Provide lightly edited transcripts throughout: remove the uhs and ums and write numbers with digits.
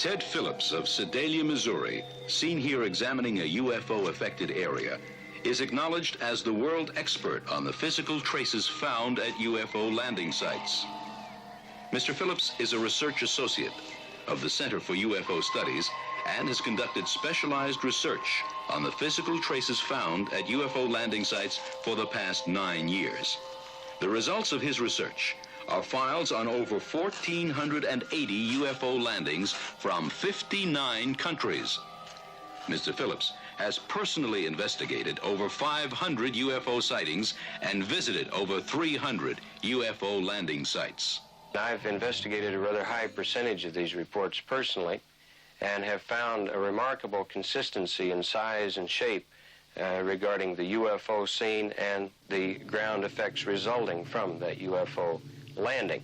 Ted Phillips of Sedalia, Missouri, seen here examining a UFO-affected area, is acknowledged as the world expert on the physical traces found at UFO landing sites. Mr. Phillips is a research associate of the Center for UFO Studies and has conducted specialized research on the physical traces found at UFO landing sites for the past 9 years. The results of his research are files on over 1,480 UFO landings from 59 countries. Mr. Phillips has personally investigated over 500 UFO sightings and visited over 300 UFO landing sites. I've investigated a rather high percentage of these reports personally and have found a remarkable consistency in size and shape regarding the UFO scene and the ground effects resulting from that UFO landing.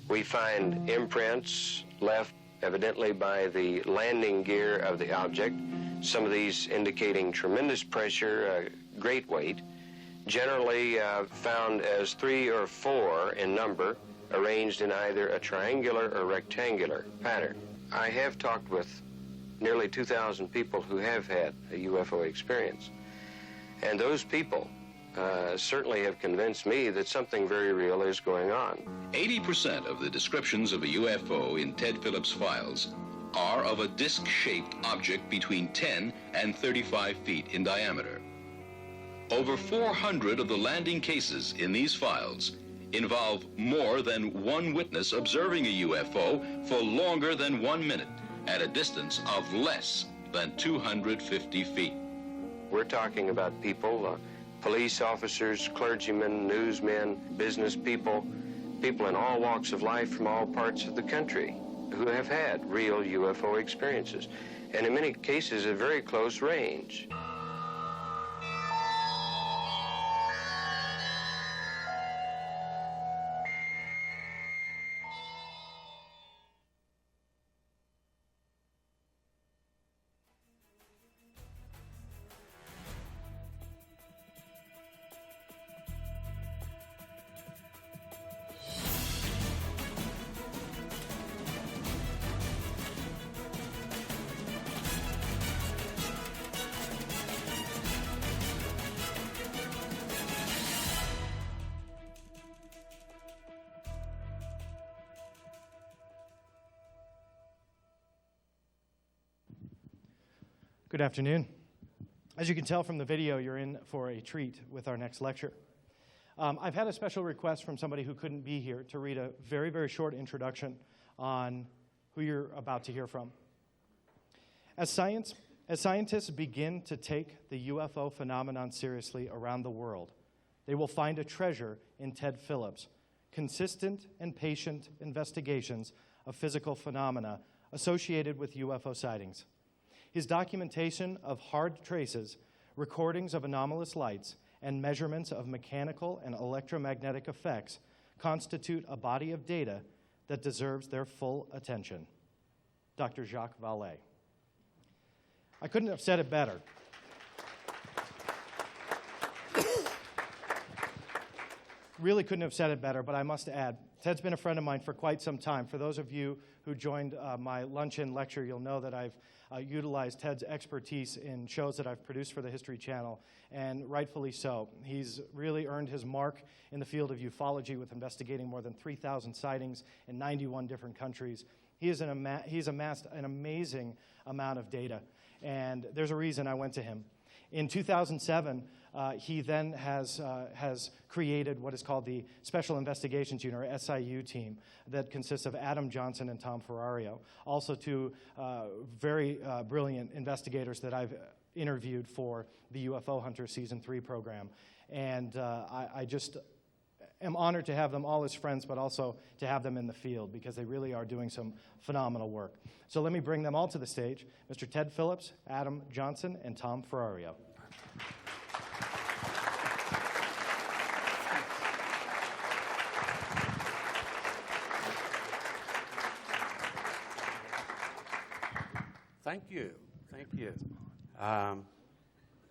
We find imprints left evidently by the landing gear of the object, some of these indicating tremendous pressure, great weight, generally found as 3 or 4 in number, arranged in either a triangular or rectangular pattern. I have talked with nearly 2,000 people who have had a UFO experience, and those people certainly have convinced me that something very real is going on. 80% of the descriptions of a UFO in Ted Phillips' files are of a disc-shaped object between 10 and 35 feet in diameter. Over 400 of the landing cases in these files involve more than one witness observing a UFO for longer than 1 minute at a distance of less than 250 feet. We're talking about people, police officers, clergymen, newsmen, business people, people in all walks of life from all parts of the country who have had real UFO experiences, and in many cases at very close range. Good afternoon. As you can tell from the video, you're in for a treat with our next lecture. I've had a special request from somebody who couldn't be here to read a very, very short introduction on who you're about to hear from. As scientists begin to take the UFO phenomenon seriously around the world, they will find a treasure in Ted Phillips' consistent and patient investigations of physical phenomena associated with UFO sightings. His documentation of hard traces, recordings of anomalous lights, and measurements of mechanical and electromagnetic effects constitute a body of data that deserves their full attention. Dr. Jacques Vallée. I couldn't have said it better. Really couldn't have said it better, but I must add, Ted's been a friend of mine for quite some time. For those of you who joined my luncheon lecture, you'll know that I've utilized Ted's expertise in shows that I've produced for the History Channel, and rightfully so. He's really earned his mark in the field of ufology with investigating more than 3,000 sightings in 91 different countries. He's amassed an amazing amount of data, and there's a reason I went to him. In 2007, he then has created what is called the Special Investigations Unit, or SIU team, that consists of Adam Johnson and Tom Ferrario, also two very brilliant investigators that I've interviewed for the UFO Hunter Season 3 program. And I just am honored to have them all as friends, but also to have them in the field, because they really are doing some phenomenal work. So let me bring them all to the stage, Mr. Ted Phillips, Adam Johnson, and Tom Ferrario. Thank you. Thank you.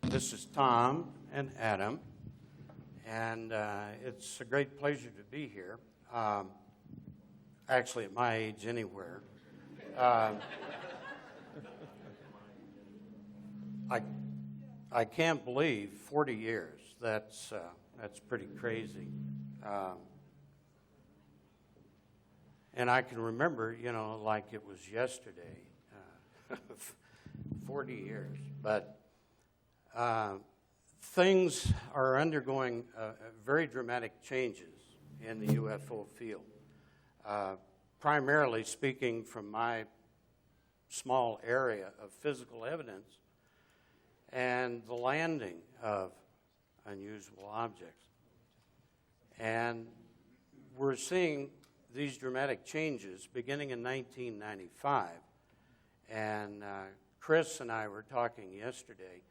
This is Tom and Adam, and it's a great pleasure to be here. Actually, at my age, anywhere. I can't believe 40 years. That's pretty crazy. And I can remember, like it was yesterday, 40 years. But things are undergoing very dramatic changes in the UFO field. Primarily speaking from my small area of physical evidence and the landing of unusual objects. And we're seeing these dramatic changes beginning in 1995. And Chris and I were talking yesterday,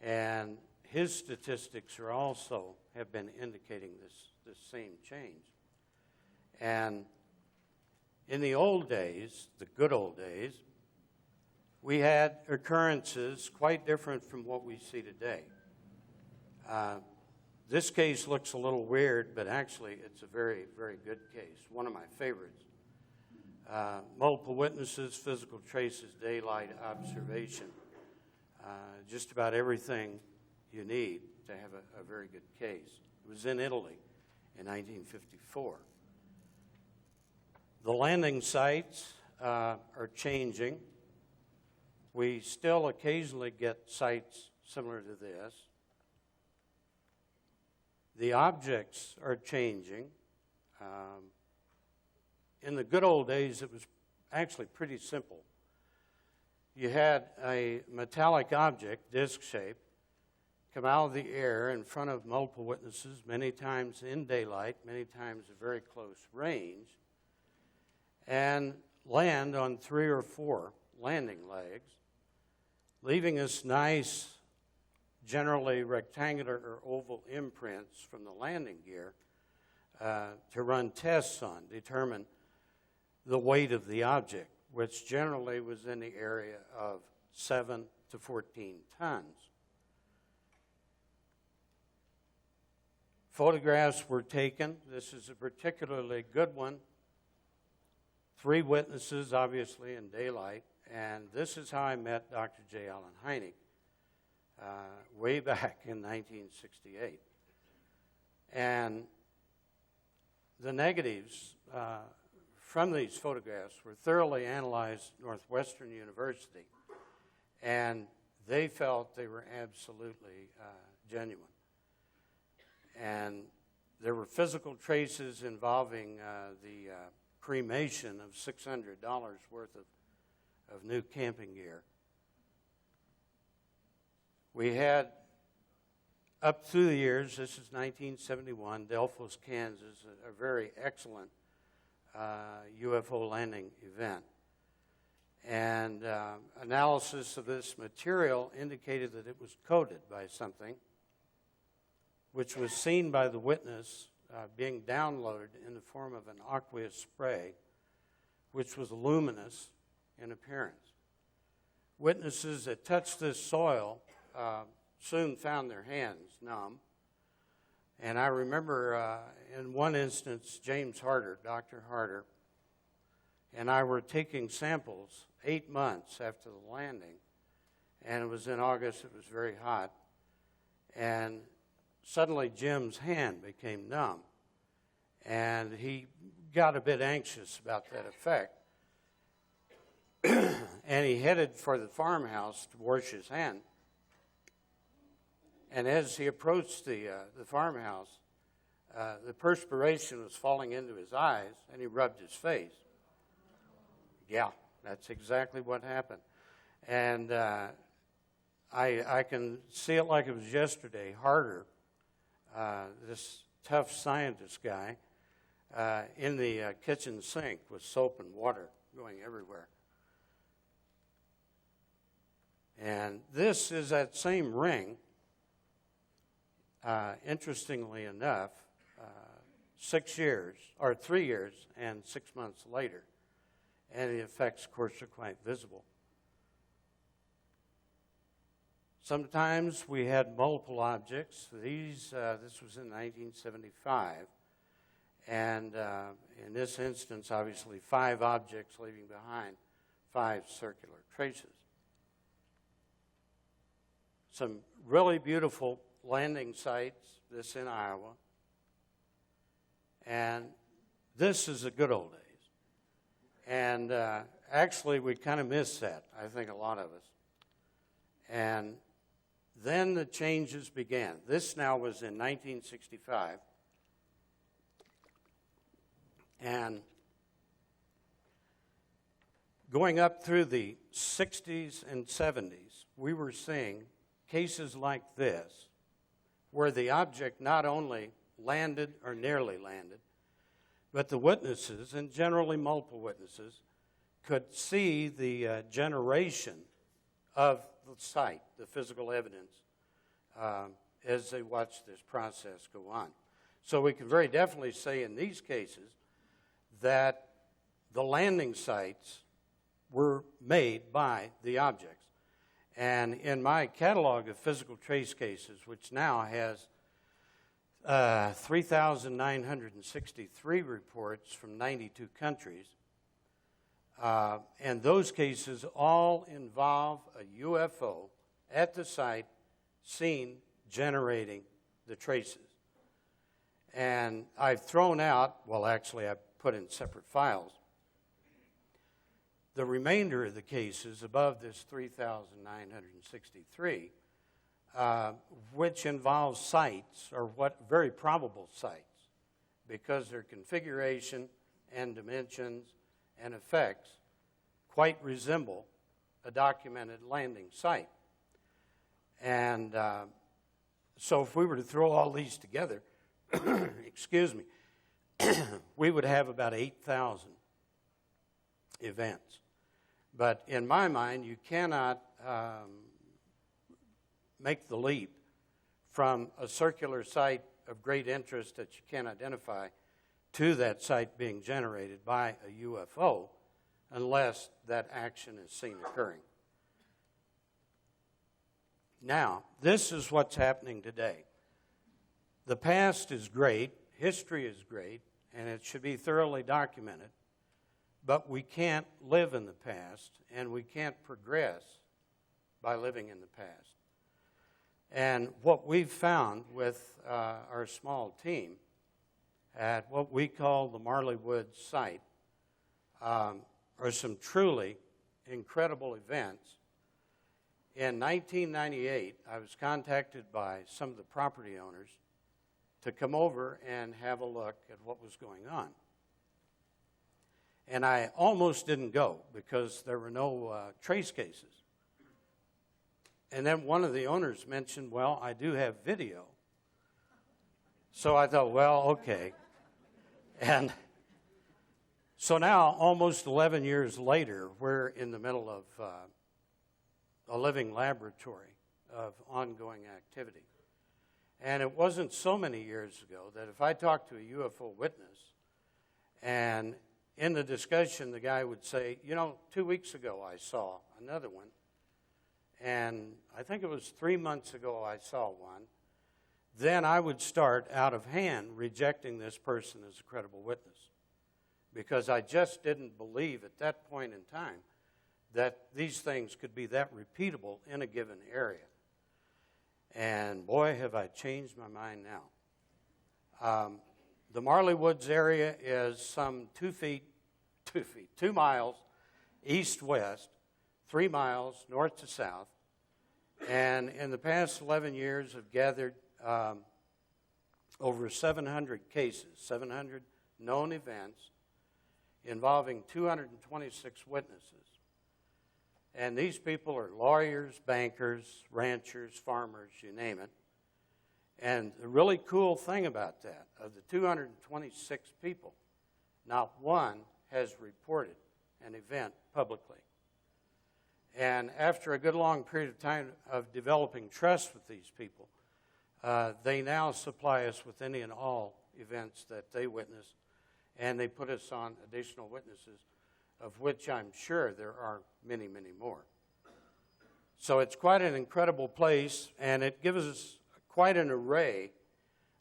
and his statistics are also have been indicating this same change. And in the old days, the good old days, we had occurrences quite different from what we see today. This case looks a little weird, but actually it's a very, very good case, one of my favorites. Multiple witnesses, physical traces, daylight observation, just about everything you need to have a very good case. It was in Italy in 1954. The landing sites are changing. We still occasionally get sites similar to this. The objects are changing. In the good old days, it was actually pretty simple. You had a metallic object, disc-shaped, come out of the air in front of multiple witnesses, many times in daylight, many times at very close range, and land on 3 or 4 landing legs, leaving us nice, generally rectangular or oval imprints from the landing gear to run tests on, determine the weight of the object, which generally was in the area of 7 to 14 tons. Photographs were taken. This is a particularly good one. 3 witnesses, obviously, in daylight. And this is how I met Dr. J. Allen Hynek way back in 1968. And the negatives from these photographs were thoroughly analyzed at Northwestern University, and they felt they were absolutely genuine. And there were physical traces involving the cremation of $600 worth of new camping gear. We had, up through the years, this is 1971, Delphos, Kansas, a very excellent UFO landing event. And analysis of this material indicated that it was coated by something which was seen by the witness being downloaded in the form of an aqueous spray, which was luminous in appearance. Witnesses that touched this soil soon found their hands numb. And I remember in one instance, James Harder, Dr. Harder, and I were taking samples 8 months after the landing, and it was in August, it was very hot, and suddenly Jim's hand became numb, and he got a bit anxious about that effect, and he headed for the farmhouse to wash his hand. And as he approached the farmhouse, the perspiration was falling into his eyes, and he rubbed his face. Yeah, that's exactly what happened. And I can see it like it was yesterday. Harder, this tough scientist guy, in the kitchen sink with soap and water going everywhere. And this is that same ring. Interestingly enough, 6 years, or 3 years and 6 months later, and the effects, of course, are quite visible. Sometimes we had multiple objects. This was in 1975, and in this instance, obviously, 5 objects leaving behind 5 circular traces. Some really beautiful landing sites, this in Iowa. And this is the good old days. And actually, we kind of missed that, I think a lot of us. And then the changes began. This now was in 1965. And going up through the 60s and 70s, we were seeing cases like this, where the object not only landed or nearly landed, but the witnesses, and generally multiple witnesses, could see the generation of the site, the physical evidence, as they watched this process go on. So we can very definitely say in these cases that the landing sites were made by the objects. And in my catalog of physical trace cases, which now has 3,963 reports from 92 countries, and those cases all involve a UFO at the site seen generating the traces. And I've thrown out, well, actually I've put in separate files, the remainder of the cases above this 3,963, which involves sites, or what very probable sites, because their configuration and dimensions and effects quite resemble a documented landing site. And so if we were to throw all these together, excuse me, we would have about 8,000 events. But in my mind, you cannot make the leap from a circular site of great interest that you can't identify to that site being generated by a UFO unless that action is seen occurring. Now, this is what's happening today. The past is great, history is great, and it should be thoroughly documented, but we can't live in the past, and we can't progress by living in the past. And what we've found with our small team at what we call the Marley Woods site are some truly incredible events. In 1998, I was contacted by some of the property owners to come over and have a look at what was going on. And I almost didn't go because there were no trace cases. And then one of the owners mentioned, well, I do have video. So I thought, well, okay. And so now, almost 11 years later, we're in the middle of a living laboratory of ongoing activity. And it wasn't so many years ago that if I talked to a UFO witness, and in the discussion the guy would say, 2 weeks ago I saw another one, and I think it was 3 months ago I saw one, then I would start out of hand rejecting this person as a credible witness, because I just didn't believe at that point in time that these things could be that repeatable in a given area. And boy, have I changed my mind now. The Marley Woods area is some 2 miles east-west, 3 miles north to south. And in the past 11 years, have gathered over 700 cases, 700 known events involving 226 witnesses. And these people are lawyers, bankers, ranchers, farmers, you name it. And the really cool thing about that, of the 226 people, not one has reported an event publicly. And after a good long period of time of developing trust with these people, they now supply us with any and all events that they witness, and they put us on additional witnesses, of which I'm sure there are many, many more. So it's quite an incredible place, and it gives us quite an array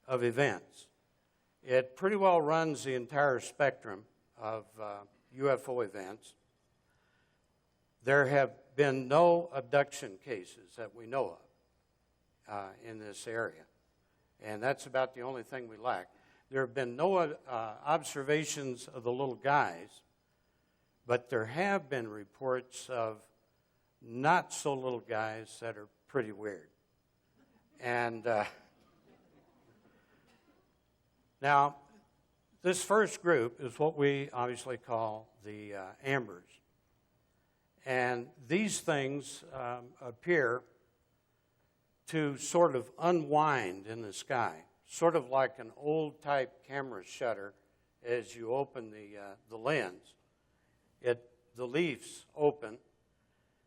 of events. It pretty well runs the entire spectrum of UFO events. there have been no abduction cases that we know of in this area. And that's about the only thing we lack. There have been no observations of the little guys, but there have been reports of not so little guys that are pretty weird. And now, this first group is what we obviously call the ambers. And these things appear to sort of unwind in the sky, sort of like an old-type camera shutter as you open the lens. The leaves open.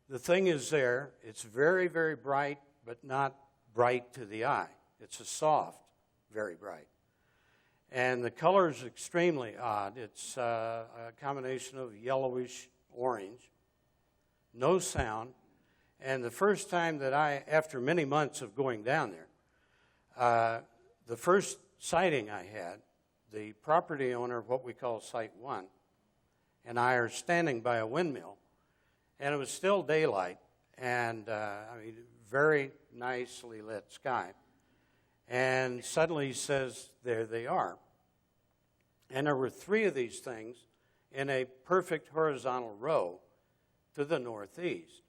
The thing is there. It's very, very bright, but not bright to the eye. It's a soft, very bright. And the color is extremely odd. It's a combination of yellowish orange, no sound. And the first time that after many months of going down there, the first sighting I had, the property owner of what we call Site 1, and I are standing by a windmill, and it was still daylight, and very nicely lit sky. And suddenly he says, there they are. And there were 3 of these things in a perfect horizontal row to the northeast.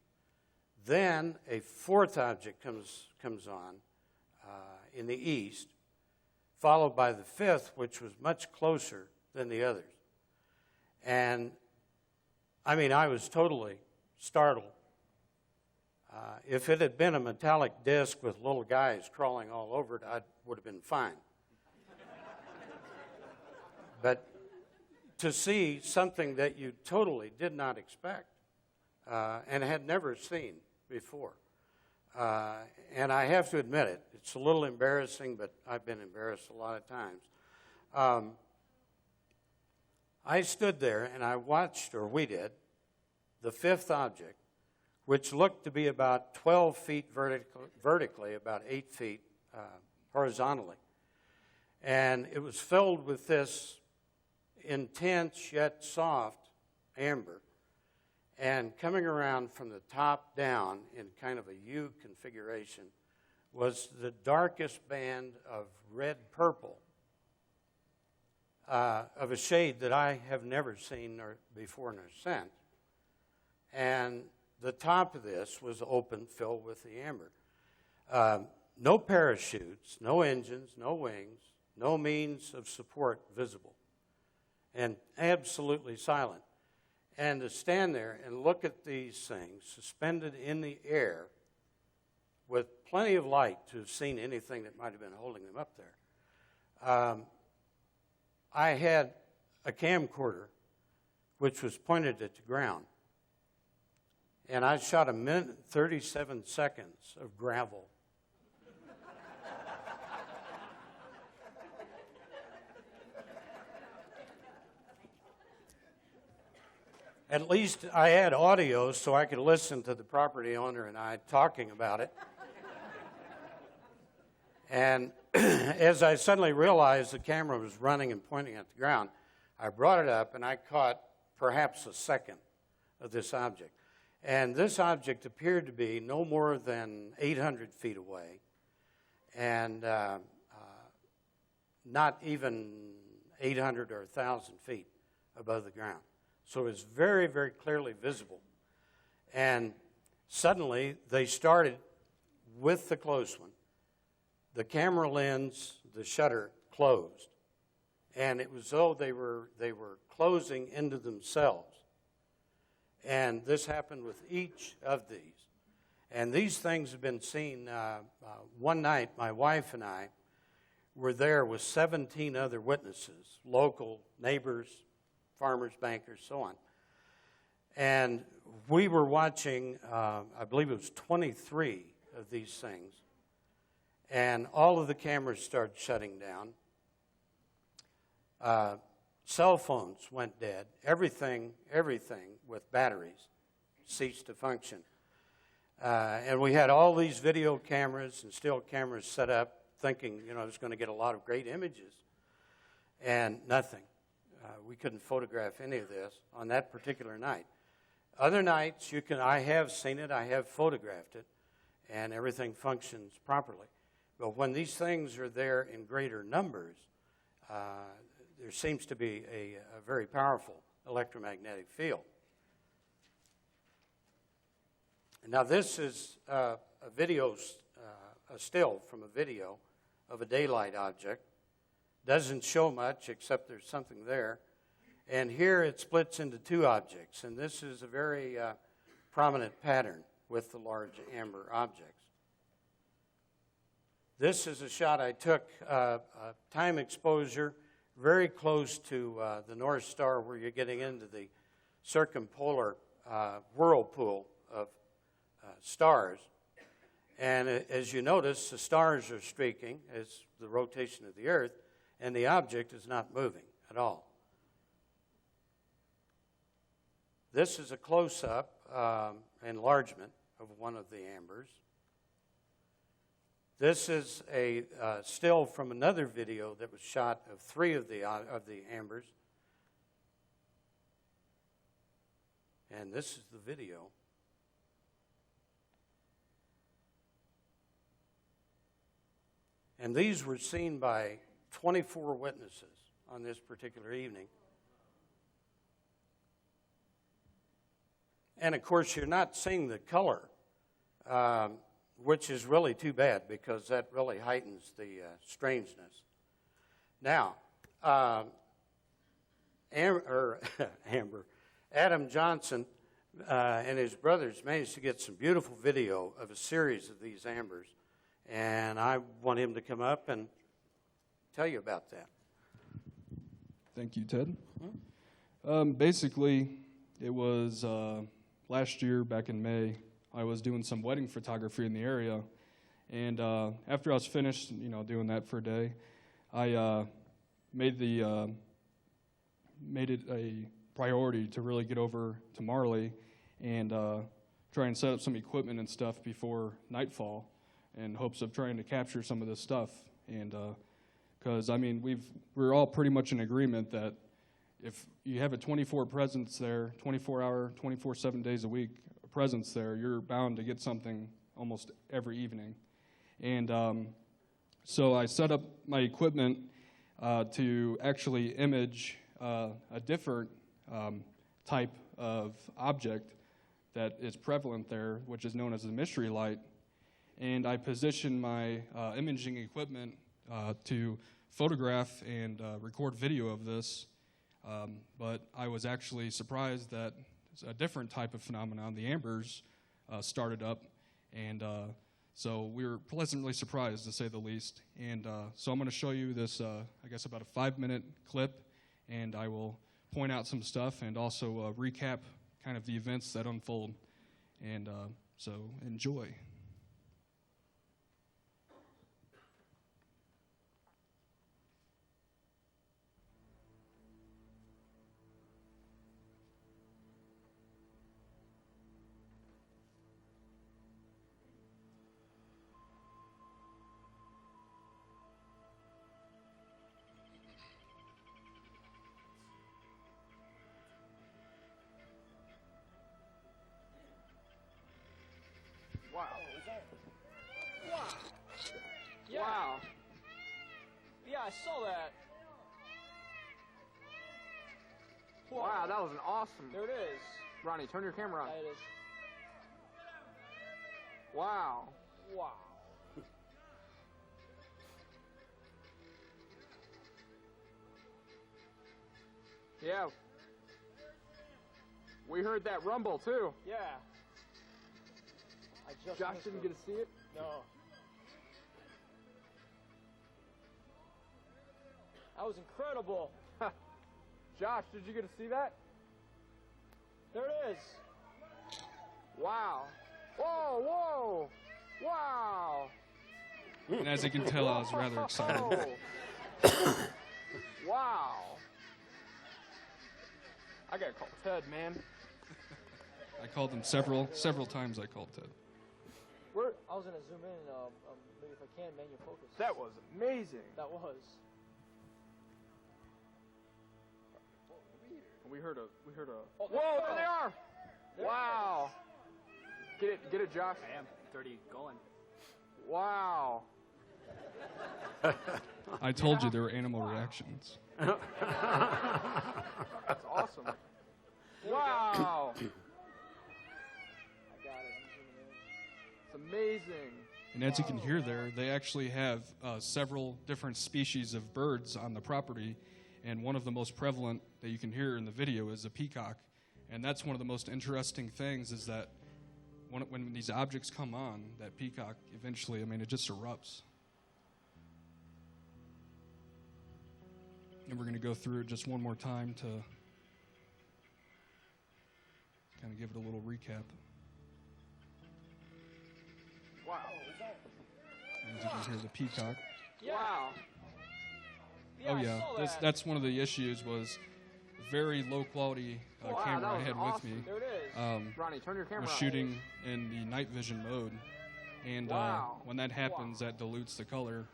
Then a 4th object comes on in the east, followed by the 5th, which was much closer than the others. And, I was totally startled. If it had been a metallic disc with little guys crawling all over it, I would have been fine. But to see something that you totally did not expect and had never seen before. And I have to admit it, it's a little embarrassing, but I've been embarrassed a lot of times. I stood there and I watched, or we did, the 5th object, which looked to be about 12 feet vertically, about 8 feet horizontally. And it was filled with this intense yet soft amber. And coming around from the top down in kind of a U configuration was the darkest band of red-purple of a shade that I have never seen before nor since. And the top of this was open, filled with the amber. No parachutes, no engines, no wings, no means of support visible, and absolutely silent. And to stand there and look at these things suspended in the air with plenty of light to have seen anything that might have been holding them up there. I had a camcorder which was pointed at the ground. And I shot 1 minute and 37 seconds of gravel. At least I had audio so I could listen to the property owner and I talking about it. And as I suddenly realized the camera was running and pointing at the ground, I brought it up and I caught perhaps a second of this object. And this object appeared to be no more than 800 feet away and not even 800 or 1,000 feet above the ground. So it was very, very clearly visible. And suddenly they started with the close one. The camera lens, the shutter closed. And it was as though they were closing into themselves. And this happened with each of these. And these things have been seen. One night, my wife and I were there with 17 other witnesses, local neighbors, farmers, bankers, so on. And we were watching, I believe it was 23 of these things. And all of the cameras started shutting down. Cell phones went dead. Everything with batteries ceased to function. And we had all these video cameras and still cameras set up thinking, I was going to get a lot of great images. And nothing. We couldn't photograph any of this on that particular night. Other nights, I have seen it, I have photographed it, and everything functions properly. But when these things are there in greater numbers, there seems to be a very powerful electromagnetic field. Now, this is a still from a video of a daylight object. Doesn't show much, except there's something there. And here it splits into two objects, and this is a very prominent pattern with the large amber objects. This is a shot I took, time exposure, very close to the North Star, where you're getting into the circumpolar whirlpool of stars. And as you notice, the stars are streaking as the rotation of the Earth, and the object is not moving at all. This is a close-up enlargement of one of the ambers. This is a still from another video that was shot of three of the ambers. And this is the video. And these were seen by 24 witnesses on this particular evening. And of course, you're not seeing the color, which is really too bad, because that really heightens the strangeness. Now, Adam Johnson and his brothers managed to get some beautiful video of a series of these ambers, and I want him to come up and tell you about that. Thank you, Ted. Basically, it was last year, back in May, I was doing some wedding photography in the area, and after I was finished, doing that for a day, I made it a priority to really get over to Marley and try and set up some equipment and stuff before nightfall, in hopes of trying to capture some of this stuff. And because we're all pretty much in agreement that if you have a 24 presence there, 24-hour, 24/7 days a week presence there, you're bound to get something almost every evening. And so I set up my equipment to actually image a different type of object that is prevalent there, which is known as the mystery light. And I positioned my imaging equipment to photograph and record video of this. But I was actually surprised that a different type of phenomenon, the ambers, started up. And so we were pleasantly surprised, to say the least. And so I'm going to show you this, I guess, about a 5-minute clip. And I will point out some stuff and also recap kind of the events that unfold. And so enjoy. Wow. Wow. Yeah. Wow. Yeah, I saw that. Wow, that was an awesome. There it is. Ronnie, turn your camera on. There it is. Wow. Wow. Yeah. We heard that rumble, too. Yeah. Josh didn't get to see it? No. That was incredible. Josh, did you get to see that? There it is. Wow. Whoa, whoa. Wow. And as you can tell, I was rather excited. Wow. I gotta call Ted, man. I called him several times. I called Ted. I was going to zoom in, maybe if I can, manual focus. That was amazing. That was. We heard a. Oh, whoa, there they are! Wow. Get it, Josh. I am 30 going. Wow. I told you there were animal reactions. That's awesome. Wow. I got it. It's amazing. And as you can hear there, they actually have several different species of birds on the property, and one of the most prevalent that you can hear in the video is a peacock. And that's one of the most interesting things is that when these objects come on, that peacock eventually, it just erupts. And we're going to go through it just one more time to kind of give it a little recap. Wow. As you can hear the peacock. Wow. Oh yeah, that's one of the issues was very low quality camera I had with me. There it is. Ronnie, turn your camera was on. shooting in the night vision mode, and when that happens, that dilutes the color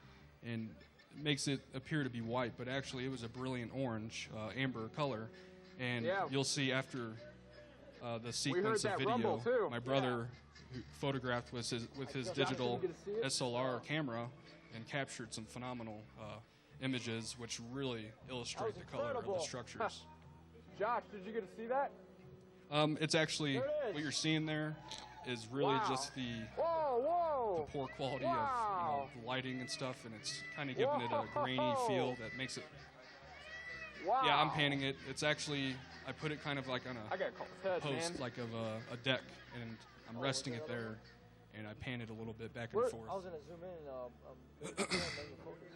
and makes it appear to be white, but actually it was a brilliant orange, amber color. And you'll see after the sequence of video, my brother who photographed with his digital SLR camera and captured some phenomenal images, which really illustrate the color of the structures. Josh, did you get to see that? It's actually, what you're seeing there is really just the poor quality of the lighting and stuff, and it's kind of giving it a grainy feel that makes it. Yeah, I'm panning it. It's actually, I put it kind of like on a post, like of a deck, and I'm resting it there, and I pan it a little bit back and forth. I was going to zoom in and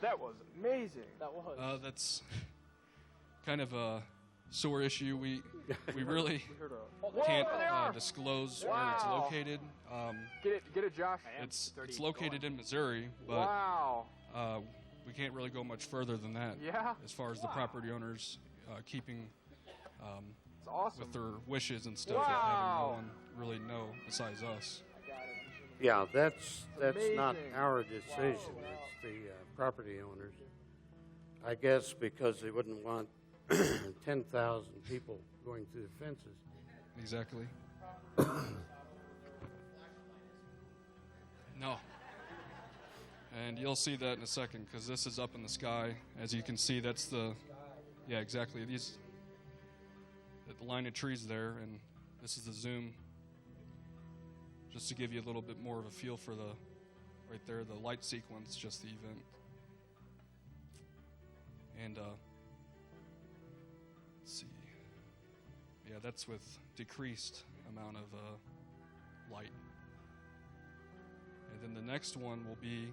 that was amazing. That was. That's kind of a sore issue. We really can't disclose where it's located. Get it, Josh. It's located in Missouri, but we can't really go much further than that. Yeah. As far as the property owners keeping it's awesome. with their wishes and stuff, having no one really know besides us. Yeah, that's not our decision. It's the property owners. I guess because they wouldn't want 10,000 people going through the fences. Exactly. No. And you'll see that in a second, because this is up in the sky. As you can see, that's exactly. The line of trees there, and this is the zoom. Just to give you a little bit more of a feel for right there, the light sequence, just the event. And let's see. Yeah, that's with decreased amount of light. And then the next one will be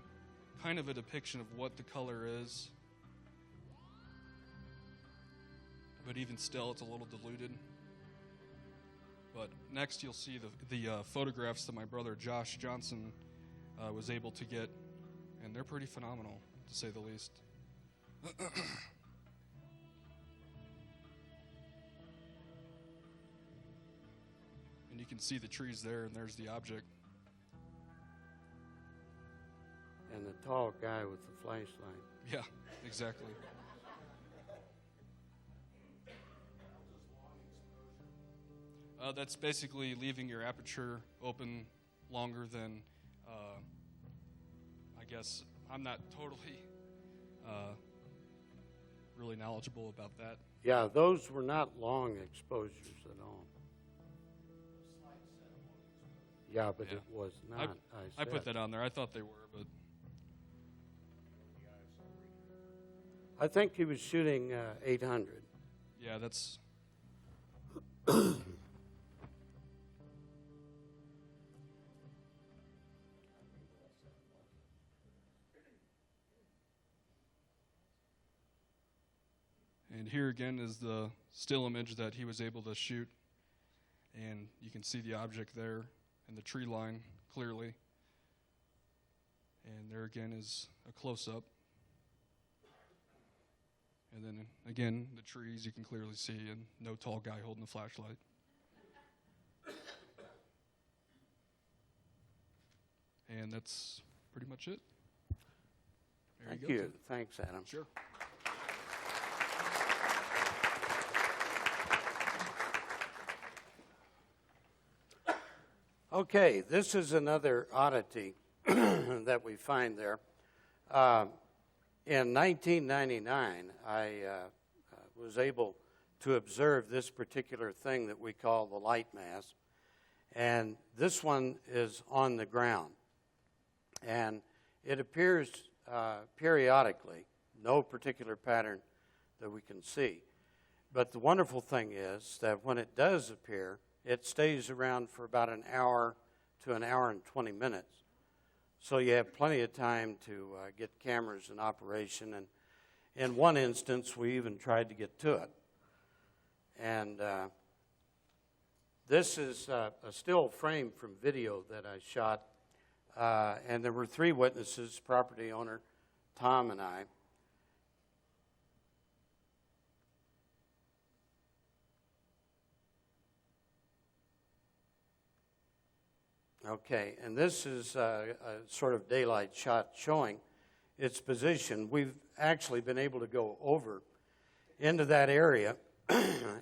kind of a depiction of what the color is. But even still, it's a little diluted. But next you'll see the photographs that my brother Josh Johnson was able to get, and they're pretty phenomenal, to say the least. And you can see the trees there, and there's the object. And the tall guy with the flashlight. Yeah, exactly. That's basically leaving your aperture open longer than, I guess, I'm not totally really knowledgeable about that. Yeah, those were not long exposures at all. Yeah, but it was not. I put that on there. I thought they were, but I think he was shooting 800. Yeah, that's. And here again is the still image that he was able to shoot. And you can see the object there and the tree line clearly. And there again is a close-up. And then again, the trees you can clearly see, and no tall guy holding a flashlight. And that's pretty much it. Thank you. Thanks, Adam. Sure. Okay, this is another oddity that we find there. In 1999, I was able to observe this particular thing that we call the light mass. And this one is on the ground. And it appears periodically, no particular pattern that we can see. But the wonderful thing is that when it does appear, it stays around for about an hour to an hour and 20 minutes. So you have plenty of time to get cameras in operation. And in one instance, we even tried to get to it. And this is a still frame from video that I shot. And there were 3 witnesses, property owner, Tom, and I. Okay, and this is a sort of daylight shot showing its position. We've actually been able to go over into that area,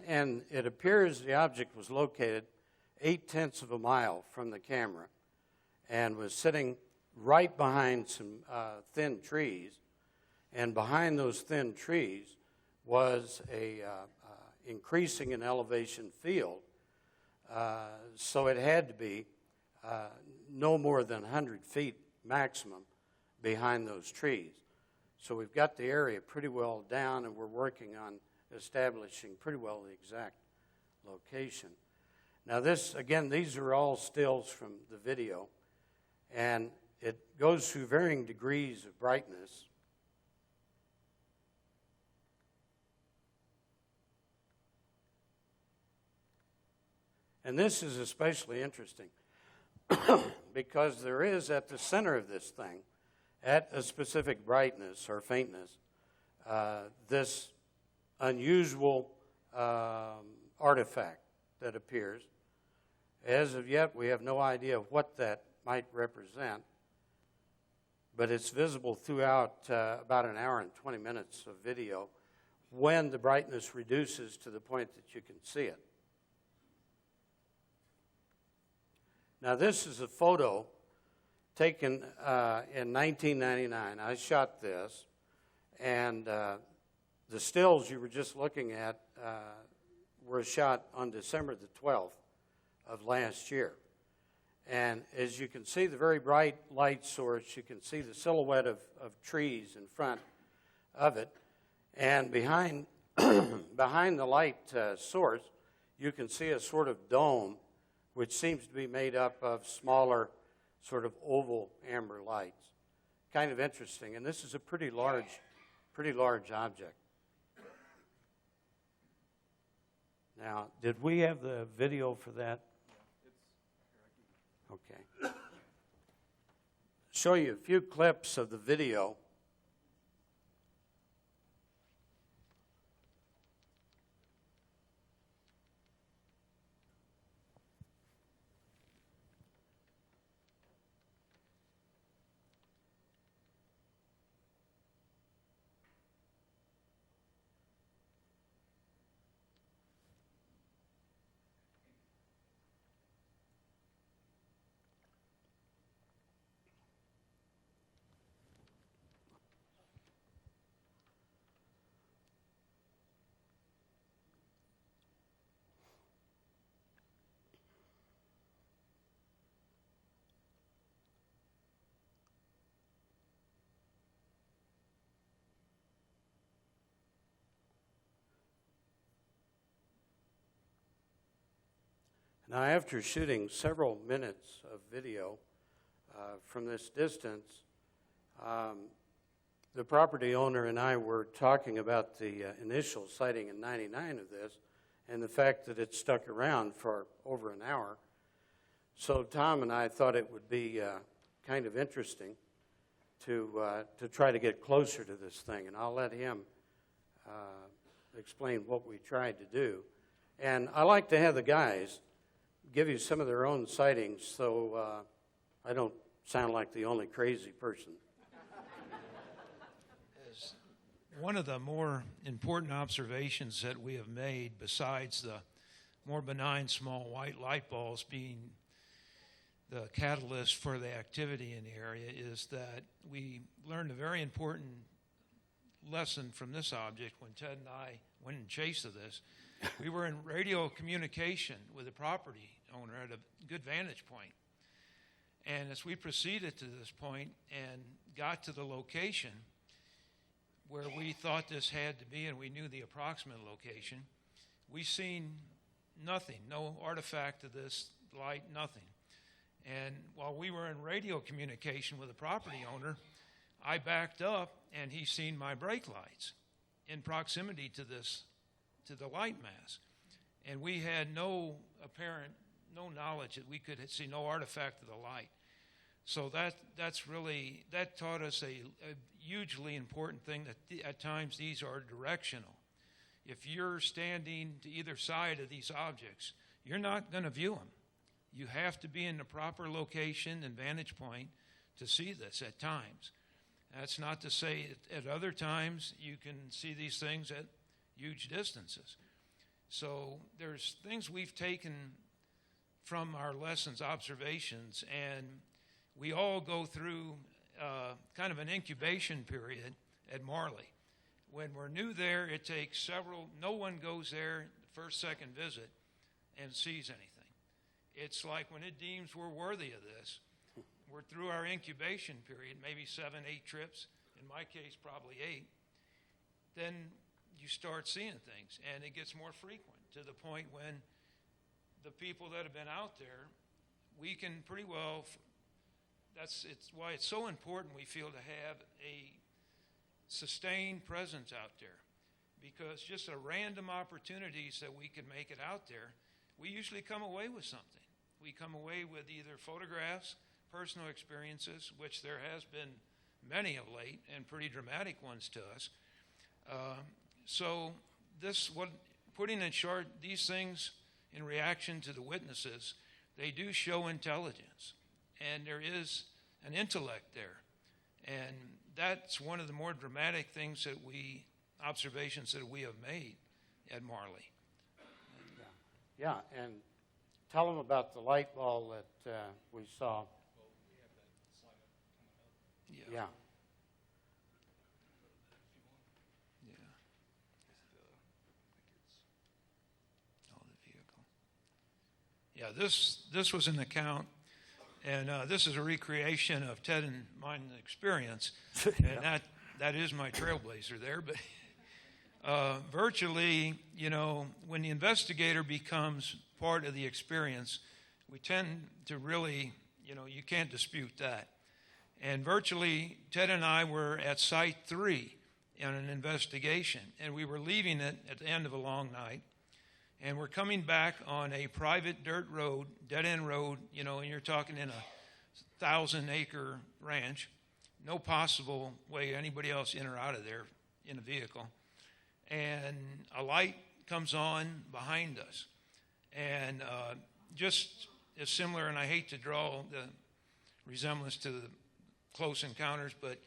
and it appears the object was located 0.8 of a mile from the camera and was sitting right behind some thin trees. And behind those thin trees was a increasing in elevation field, so it had to be no more than 100 feet maximum behind those trees. So we've got the area pretty well down, and we're working on establishing pretty well the exact location. Now this, again, these are all stills from the video, and it goes through varying degrees of brightness. And this is especially interesting because there is at the center of this thing, at a specific brightness or faintness, this unusual artifact that appears. As of yet, we have no idea what that might represent, but it's visible throughout about an hour and 20 minutes of video when the brightness reduces to the point that you can see it. Now, this is a photo taken in 1999. I shot this, and the stills you were just looking at were shot on December the 12th of last year. And as you can see, the very bright light source, you can see the silhouette of trees in front of it. And behind, behind the light source, you can see a sort of dome, which seems to be made up of smaller, sort of oval amber lights. Kind of interesting. And this is a pretty large object. Now, did we have the video for that? Okay. Show you a few clips of the video. Now, after shooting several minutes of video from this distance, the property owner and I were talking about the initial sighting in '99 of this and the fact that it stuck around for over an hour. So Tom and I thought it would be kind of interesting to try to get closer to this thing, and I'll let him explain what we tried to do. And I like to have the guys give you some of their own sightings so I don't sound like the only crazy person. As one of the more important observations that we have made, besides the more benign small white light balls being the catalyst for the activity in the area is that we learned a very important lesson from this object when Ted and I went in chase of this. We were in radio communication with the property owner at a good vantage point. And as we proceeded to this point and got to the location where we thought this had to be, and we knew the approximate location, we seen nothing, no artifact of this light, nothing. And while we were in radio communication with the property owner, I backed up and he seen my brake lights in proximity to the light mass. And we had no knowledge that we could see no artifact of the light. So that taught us a hugely important thing, that at times these are directional. If you're standing to either side of these objects, you're not going to view them. You have to be in the proper location and vantage point to see this at times. That's not to say at other times you can see these things at huge distances. So there's things we've taken from our lessons, observations, and we all go through kind of an incubation period at Marley. When we're new there, it takes no one goes there the first, second visit and sees anything. It's like when it deems we're worthy of this, we're through our incubation period, maybe 7, 8 trips, in my case probably 8, then you start seeing things, and it gets more frequent to the point when the people that have been out there, we can pretty well, it's why it's so important, we feel, to have a sustained presence out there, because just a random opportunities that we can make it out there, we usually come away with something. We come away with either photographs, personal experiences, which there has been many of late, and pretty dramatic ones to us. So putting in short, these things in reaction to the witnesses, they do show intelligence, and there is an intellect there. And that's one of the more dramatic things observations that we have made at Marley. Yeah, and tell them about the light ball that we saw. Yeah. Yeah, this was an account, and this is a recreation of Ted and mine experience, and that is my trailblazer there. But virtually, when the investigator becomes part of the experience, we tend to really, you can't dispute that. And virtually, Ted and I were at Site 3 in an investigation, and we were leaving it at the end of a long night, and we're coming back on a private dirt road, dead-end road, and you're talking in a 1,000-acre ranch, no possible way anybody else in or out of there in a vehicle, and a light comes on behind us, and just as similar, and I hate to draw the resemblance to the Close Encounters, but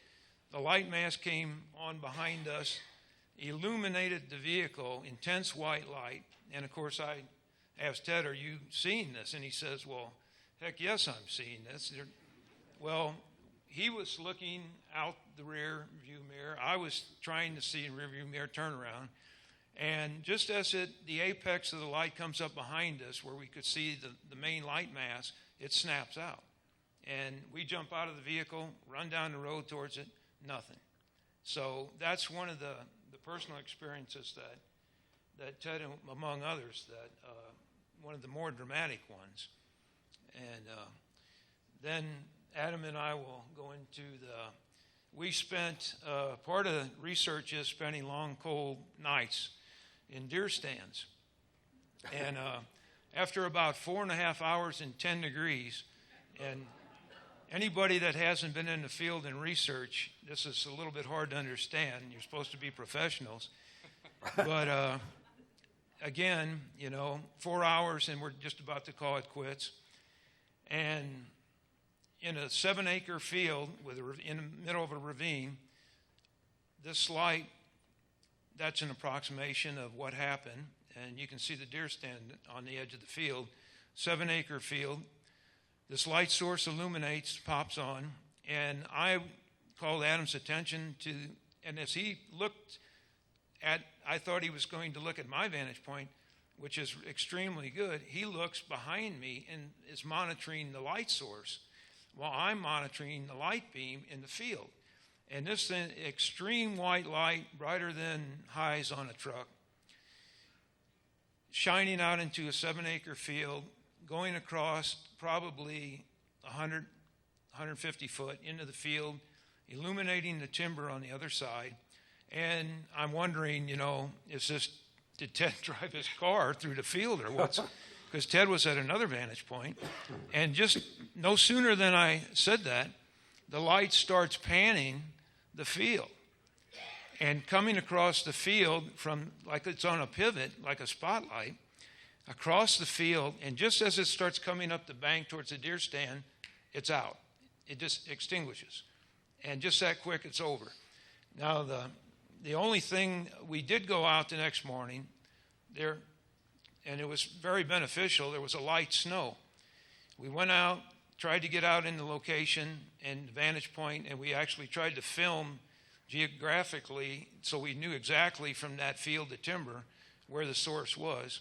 the light mass came on behind us, illuminated the vehicle, intense white light, and of course I asked Ted, "Are you seeing this?" And he says, "Well, heck yes, I'm seeing this." Well, he was looking out the rear view mirror. I was trying to see in rear view mirror, turn around. And just as the apex of the light comes up behind us where we could see the main light mass, it snaps out. And we jump out of the vehicle, run down the road towards it, nothing. So that's one of the personal experiences that Ted, among others, that one of the more dramatic ones. And then Adam and I will go into we spent, part of the research is spending long, cold nights in deer stands. And after about 4.5 hours in 10 degrees, and anybody that hasn't been in the field and research, this is a little bit hard to understand. You're supposed to be professionals. But again, 4 hours and we're just about to call it quits. And in a 7-acre field in the middle of a ravine, this light, that's an approximation of what happened. And you can see the deer stand on the edge of the field, 7-acre field. this light source illuminates, pops on, and I called Adam's attention to, and as he looked at, I thought he was going to look at my vantage point, which is extremely good. He looks behind me and is monitoring the light source while I'm monitoring the light beam in the field. And this extreme white light, brighter than highs on a truck, shining out into a 7-acre field, going across probably 100, 150 foot into the field, illuminating the timber on the other side. And I'm wondering, did Ted drive his car through the field or what's? Because Ted was at another vantage point. And just no sooner than I said that, the light starts panning the field. And coming across the field from, like it's on a pivot, like a spotlight, across the field, and just as it starts coming up the bank towards the deer stand, it's out. It just extinguishes. And just that quick, it's over. Now, the only thing, we did go out the next morning there, and it was very beneficial. There was a light snow. We went out, tried to get out in the location and vantage point, and we actually tried to film geographically so we knew exactly from that field to timber where the source was.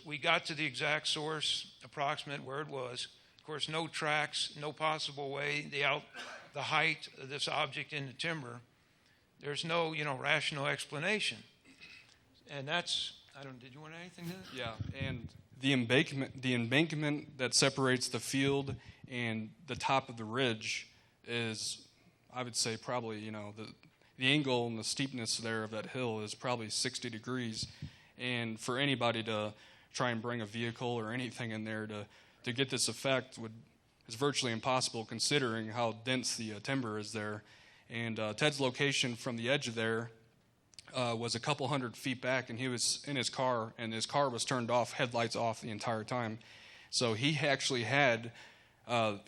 We got to the exact source, approximate where it was. Of course, no tracks, no possible way, the height of this object in the timber. There's no, rational explanation. And that's, did you want anything to that? Yeah, and the embankment that separates the field and the top of the ridge is, I would say, probably, the angle and the steepness there of that hill is probably 60 degrees. And for anybody to try and bring a vehicle or anything in there to get this effect is virtually impossible considering how dense the timber is there. And Ted's location from the edge of there was a couple 100 feet back, and he was in his car, and his car was turned off, headlights off the entire time. So he actually had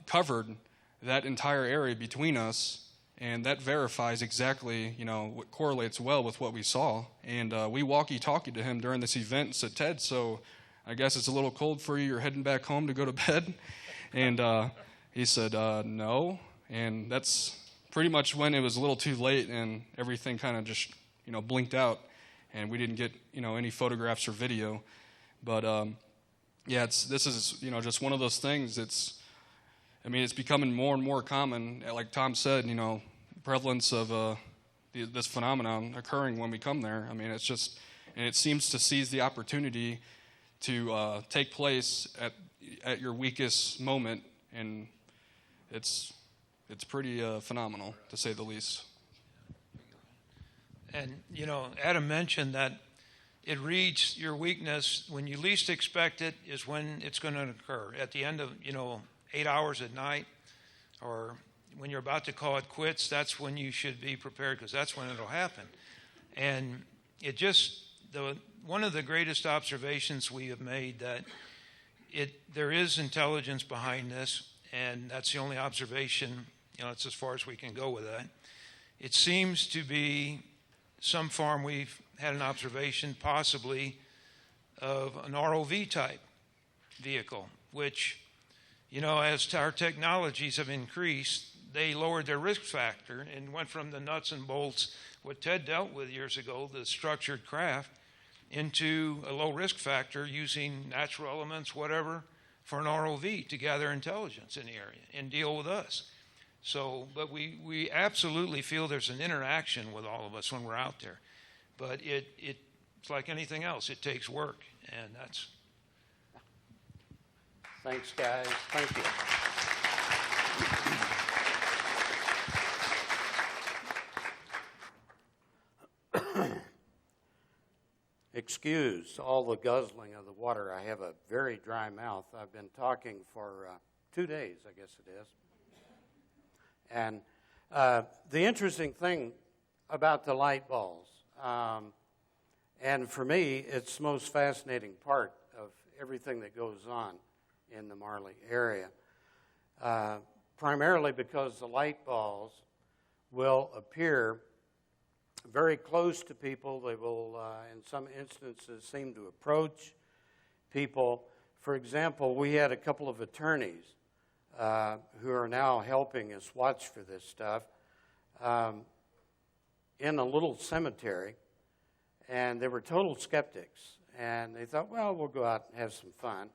covered that entire area between us, and that verifies exactly, what correlates well with what we saw. And we walkie-talkied to him during this event and said, Ted, so I guess it's a little cold for you. You're heading back home to go to bed? And he said, no. And that's pretty much when it was a little too late and everything kind of just, blinked out. And we didn't get, any photographs or video. But, this is, just one of those things. It's becoming more and more common. Like Tom said, prevalence of this phenomenon occurring when we come there. It's just, and it seems to seize the opportunity to take place at your weakest moment, and it's pretty phenomenal, to say the least. And, Adam mentioned that it reads your weakness when you least expect it is when it's going to occur. At the end of, 8 hours at night, or when you're about to call it quits, that's when you should be prepared, because that's when it'll happen. And it just, one of the greatest observations we have made that there is intelligence behind this, and that's the only observation, it's as far as we can go with that. It seems to be some form, we've had an observation possibly of an ROV type vehicle, which, as our technologies have increased, they lowered their risk factor and went from the nuts and bolts, what Ted dealt with years ago, the structured craft, into a low risk factor using natural elements, whatever, for an ROV to gather intelligence in the area and deal with us. So, but we absolutely feel there's an interaction with all of us when we're out there. But it's like anything else. It takes work, and that's... Thanks, guys. Thank you. Excuse all the guzzling of the water. I have a very dry mouth. I've been talking for 2 days, I guess it is. And the interesting thing about the light balls, and for me, it's the most fascinating part of everything that goes on in the Marley area, primarily because the light balls will appear very close to people. They will, in some instances, seem to approach people For example, we had a couple of attorneys who are now helping us watch for this stuff in a little cemetery, and they were total skeptics. And they thought, well, we'll go out and have some fun,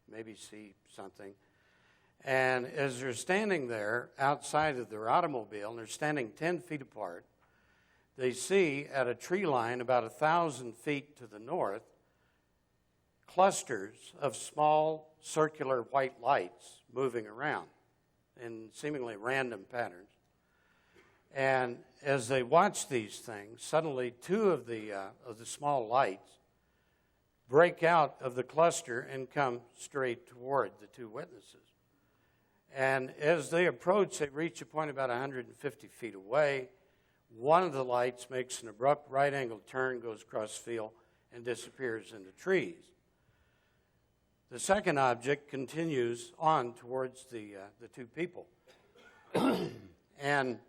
maybe see something. And as they're standing there outside of their automobile, and they're standing 10 feet apart, they see at a tree line about 1,000 feet to the north, clusters of small circular white lights moving around in seemingly random patterns. And as they watch these things, suddenly two of the small lights break out of the cluster and come straight toward the two witnesses. And as they approach, they reach a point about 150 feet away. One of the lights makes an abrupt right-angled turn, goes across the field, and disappears in the trees. The second object continues on towards the two people. And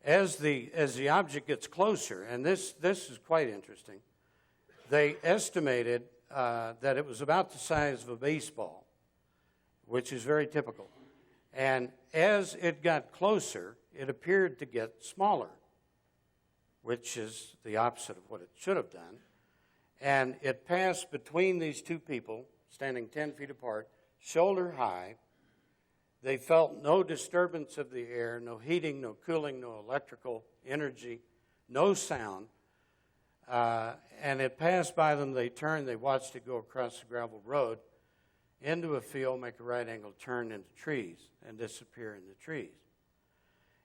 as the object gets closer, and this is quite interesting, they estimated that it was about the size of a baseball, which is very typical. And as it got closer, it appeared to get smaller, which is the opposite of what it should have done. And it passed between these two people, standing 10 feet apart, shoulder high. They felt no disturbance of the air, no heating, no cooling, no electrical energy, no sound. And it passed by them. They turned. They watched it go across the gravel road into a field, make a right-angled turn into trees, and disappear in the trees.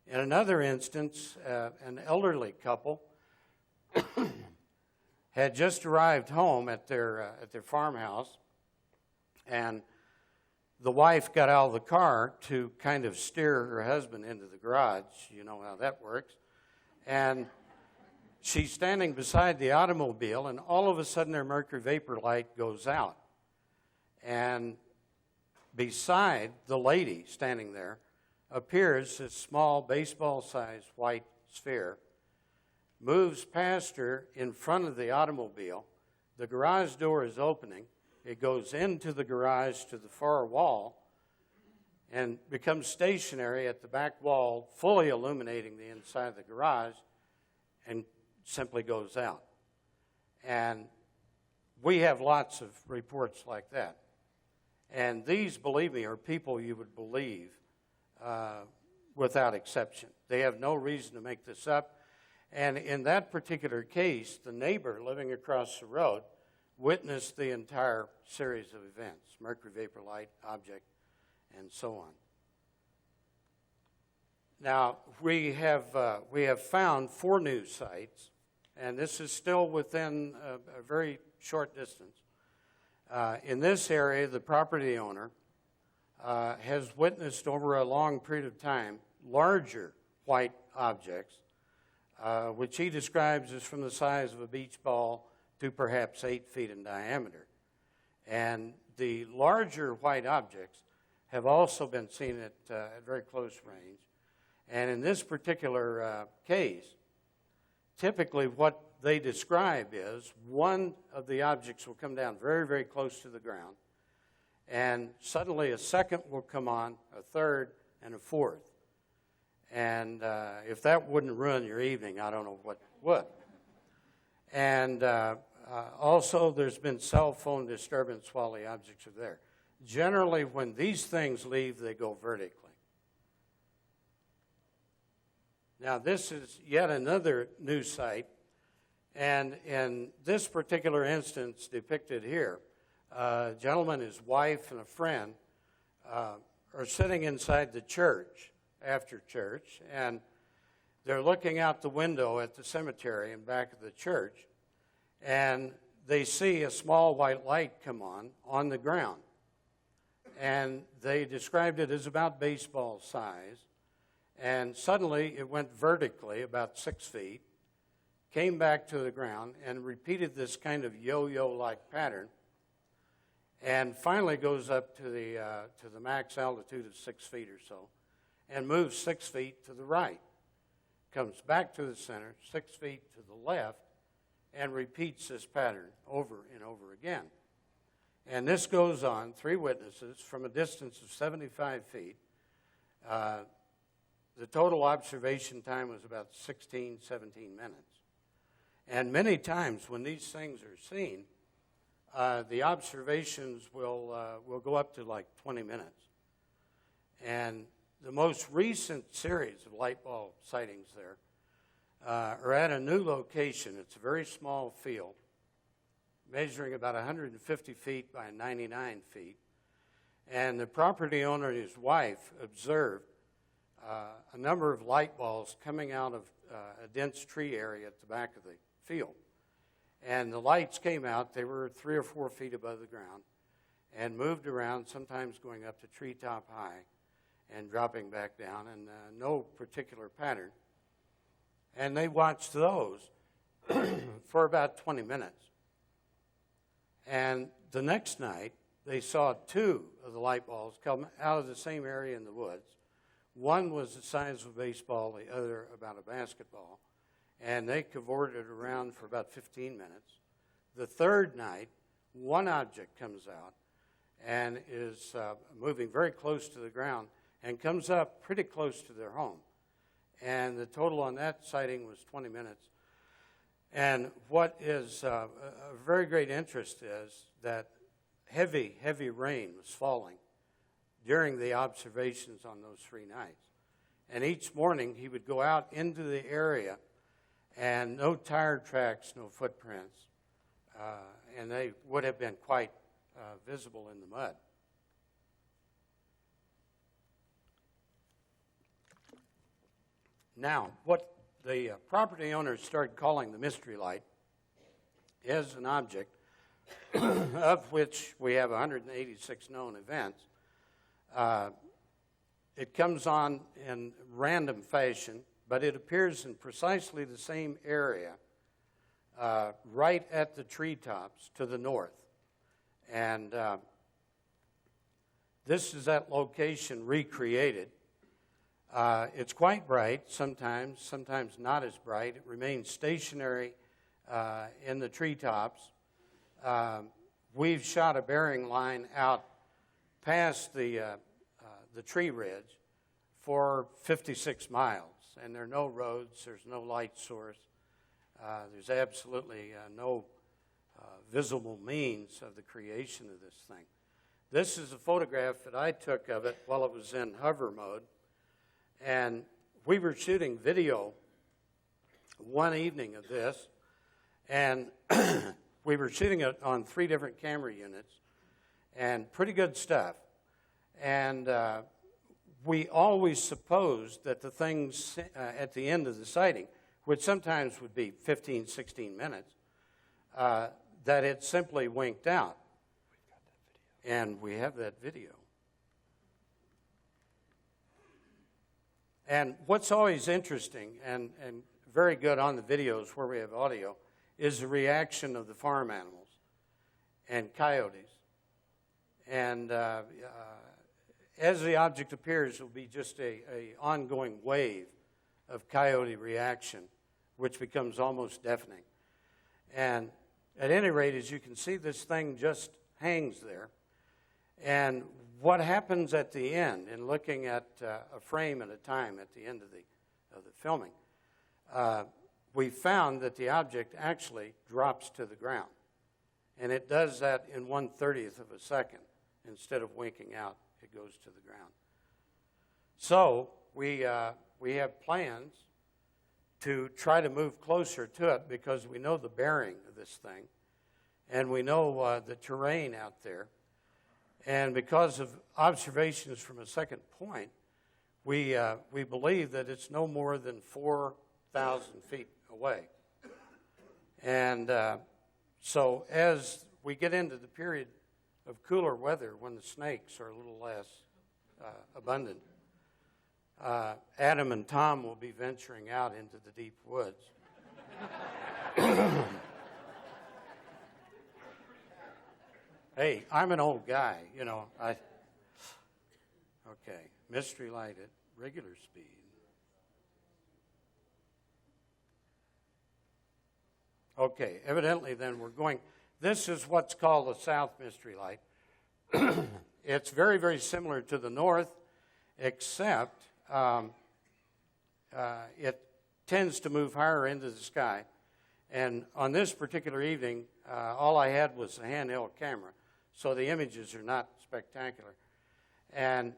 In another instance, an elderly couple had just arrived home at their farmhouse, and the wife got out of the car to kind of steer her husband into the garage. You know how that works. And she's standing beside the automobile, and all of a sudden their mercury vapor light goes out. And beside the lady standing there appears this small baseball-sized white sphere, moves past her in front of the automobile. The garage door is opening. It goes into the garage to the far wall and becomes stationary at the back wall, fully illuminating the inside of the garage, and simply goes out. And we have lots of reports like that. And these, believe me, are people you would believe without exception. They have no reason to make this up. And in that particular case, the neighbor living across the road witnessed the entire series of events, mercury vapor light, object, and so on. Now, we have found 4 news sites, and this is still within a very short distance. In this area, the property owner has witnessed over a long period of time larger white objects, which he describes as from the size of a beach ball to perhaps 8 feet in diameter. And the larger white objects have also been seen at very close range. And in this particular case, typically what they describe is one of the objects will come down very, very close to the ground, and suddenly a second will come on, a third, and a fourth. And if that wouldn't ruin your evening, I don't know what would. And also there's been cell phone disturbance while the objects are there. Generally, when these things leave, they go vertically. Now, this is yet another news site, and in this particular instance depicted here, a gentleman, his wife, and a friend are sitting inside the church after church, and they're looking out the window at the cemetery in back of the church, and they see a small white light come on the ground. And they described it as about baseball size. And suddenly it went vertically about 6 feet, came back to the ground, and repeated this kind of yo-yo-like pattern, and finally goes up to the max altitude of 6 feet or so, and moves 6 feet to the right, comes back to the center, 6 feet to the left, and repeats this pattern over and over again. And this goes on, 3 witnesses, from a distance of 75 feet. The total observation time was about 16, 17 minutes. And many times when these things are seen, the observations will go up to like 20 minutes. And the most recent series of light bulb sightings there are at a new location. It's a very small field, measuring about 150 feet by 99 feet. And the property owner and his wife observed a number of light balls coming out of a dense tree area at the back of the field. And the lights came out. They were 3 or 4 feet above the ground and moved around, sometimes going up to treetop high and dropping back down, and no particular pattern. And they watched those for about 20 minutes. And the next night, they saw 2 of the light balls come out of the same area in the woods. One was the size of a baseball, the other about a basketball. And they cavorted around for about 15 minutes. The third night, one object comes out and is moving very close to the ground and comes up pretty close to their home. And the total on that sighting was 20 minutes. And what is a very great interest is that heavy, heavy rain was falling during the observations on those 3 nights. And each morning he would go out into the area, and no tire tracks, no footprints, and they would have been quite visible in the mud. Now, what the property owners started calling the mystery light is an object of which we have 186 known events. It comes on in random fashion, but it appears in precisely the same area right at the treetops to the north. And this is that location recreated. It's quite bright sometimes not as bright. It remains stationary in the treetops. We've shot a bearing line out past the tree ridge for 56 miles. And there are no roads, there's no light source. There's absolutely no visible means of the creation of this thing. This is a photograph that I took of it while it was in hover mode. And we were shooting video one evening of this, and we were shooting it on 3 different camera units, and pretty good stuff. And we always supposed that the things at the end of the sighting, which sometimes would be 15, 16 minutes, that it simply winked out. And we have that video. And what's always interesting and very good on the videos where we have audio is the reaction of the farm animals and coyotes. And as the object appears, it will be just a ongoing wave of coyote reaction, which becomes almost deafening. And at any rate, as you can see, this thing just hangs there. And what happens at the end, in looking at a frame at a time at the end of the filming, we found that the object actually drops to the ground. And it does that in 1/30th of a second. Instead of winking out, it goes to the ground. So we have plans to try to move closer to it because we know the bearing of this thing, and we know the terrain out there. And because of observations from a second point, we believe that it's no more than 4,000 feet away. And so as we get into the period of cooler weather, when the snakes are a little less abundant, Adam and Tom will be venturing out into the deep woods. Hey, I'm an old guy, you know. Okay, mystery light at regular speed. Okay, evidently then we're going This is what's called the South Mystery Light. It's very, very similar to the North, except it tends to move higher into the sky. And on this particular evening, all I had was a handheld camera, so the images are not spectacular. And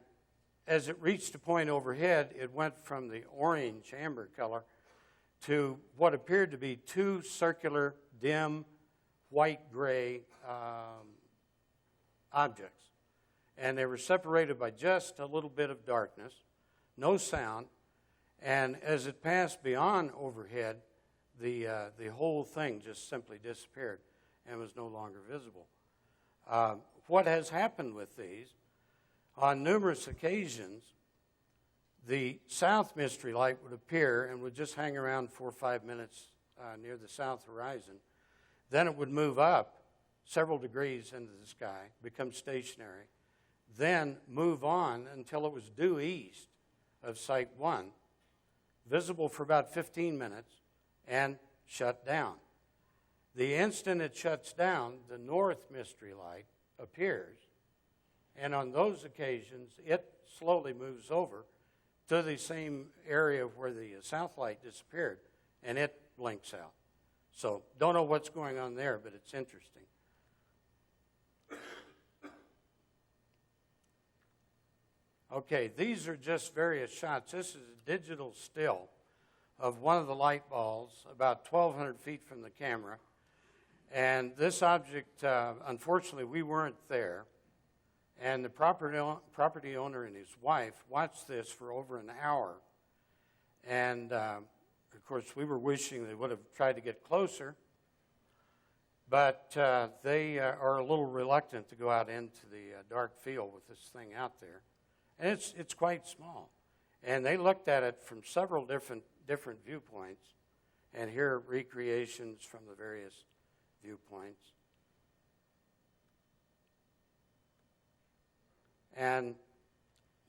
as it reached a point overhead, it went from the orange amber color to what appeared to be two circular, dim, white-gray objects. And they were separated by just a little bit of darkness, no sound, and as it passed beyond overhead, the whole thing just simply disappeared and was no longer visible. What has happened with these, on numerous occasions, the South Mystery Light would appear and would just hang around 4 or 5 minutes near the south horizon. Then it would move up several degrees into the sky, become stationary, then move on until it was due east of Site 1, visible for about 15 minutes, and shut down. The instant it shuts down, the North Mystery Light appears, and on those occasions, it slowly moves over to the same area where the South Light disappeared, and it blinks out. So, don't know what's going on there, but it's interesting. Okay, these are just various shots. This is a digital still of one of the light balls about 1,200 feet from the camera. And this object, unfortunately, we weren't there. And the property owner and his wife watched this for over an hour. And, of course, we were wishing they would have tried to get closer. But they are a little reluctant to go out into the dark field with this thing out there. And it's quite small. And they looked at it from several different viewpoints. And here are recreations from the various viewpoints. And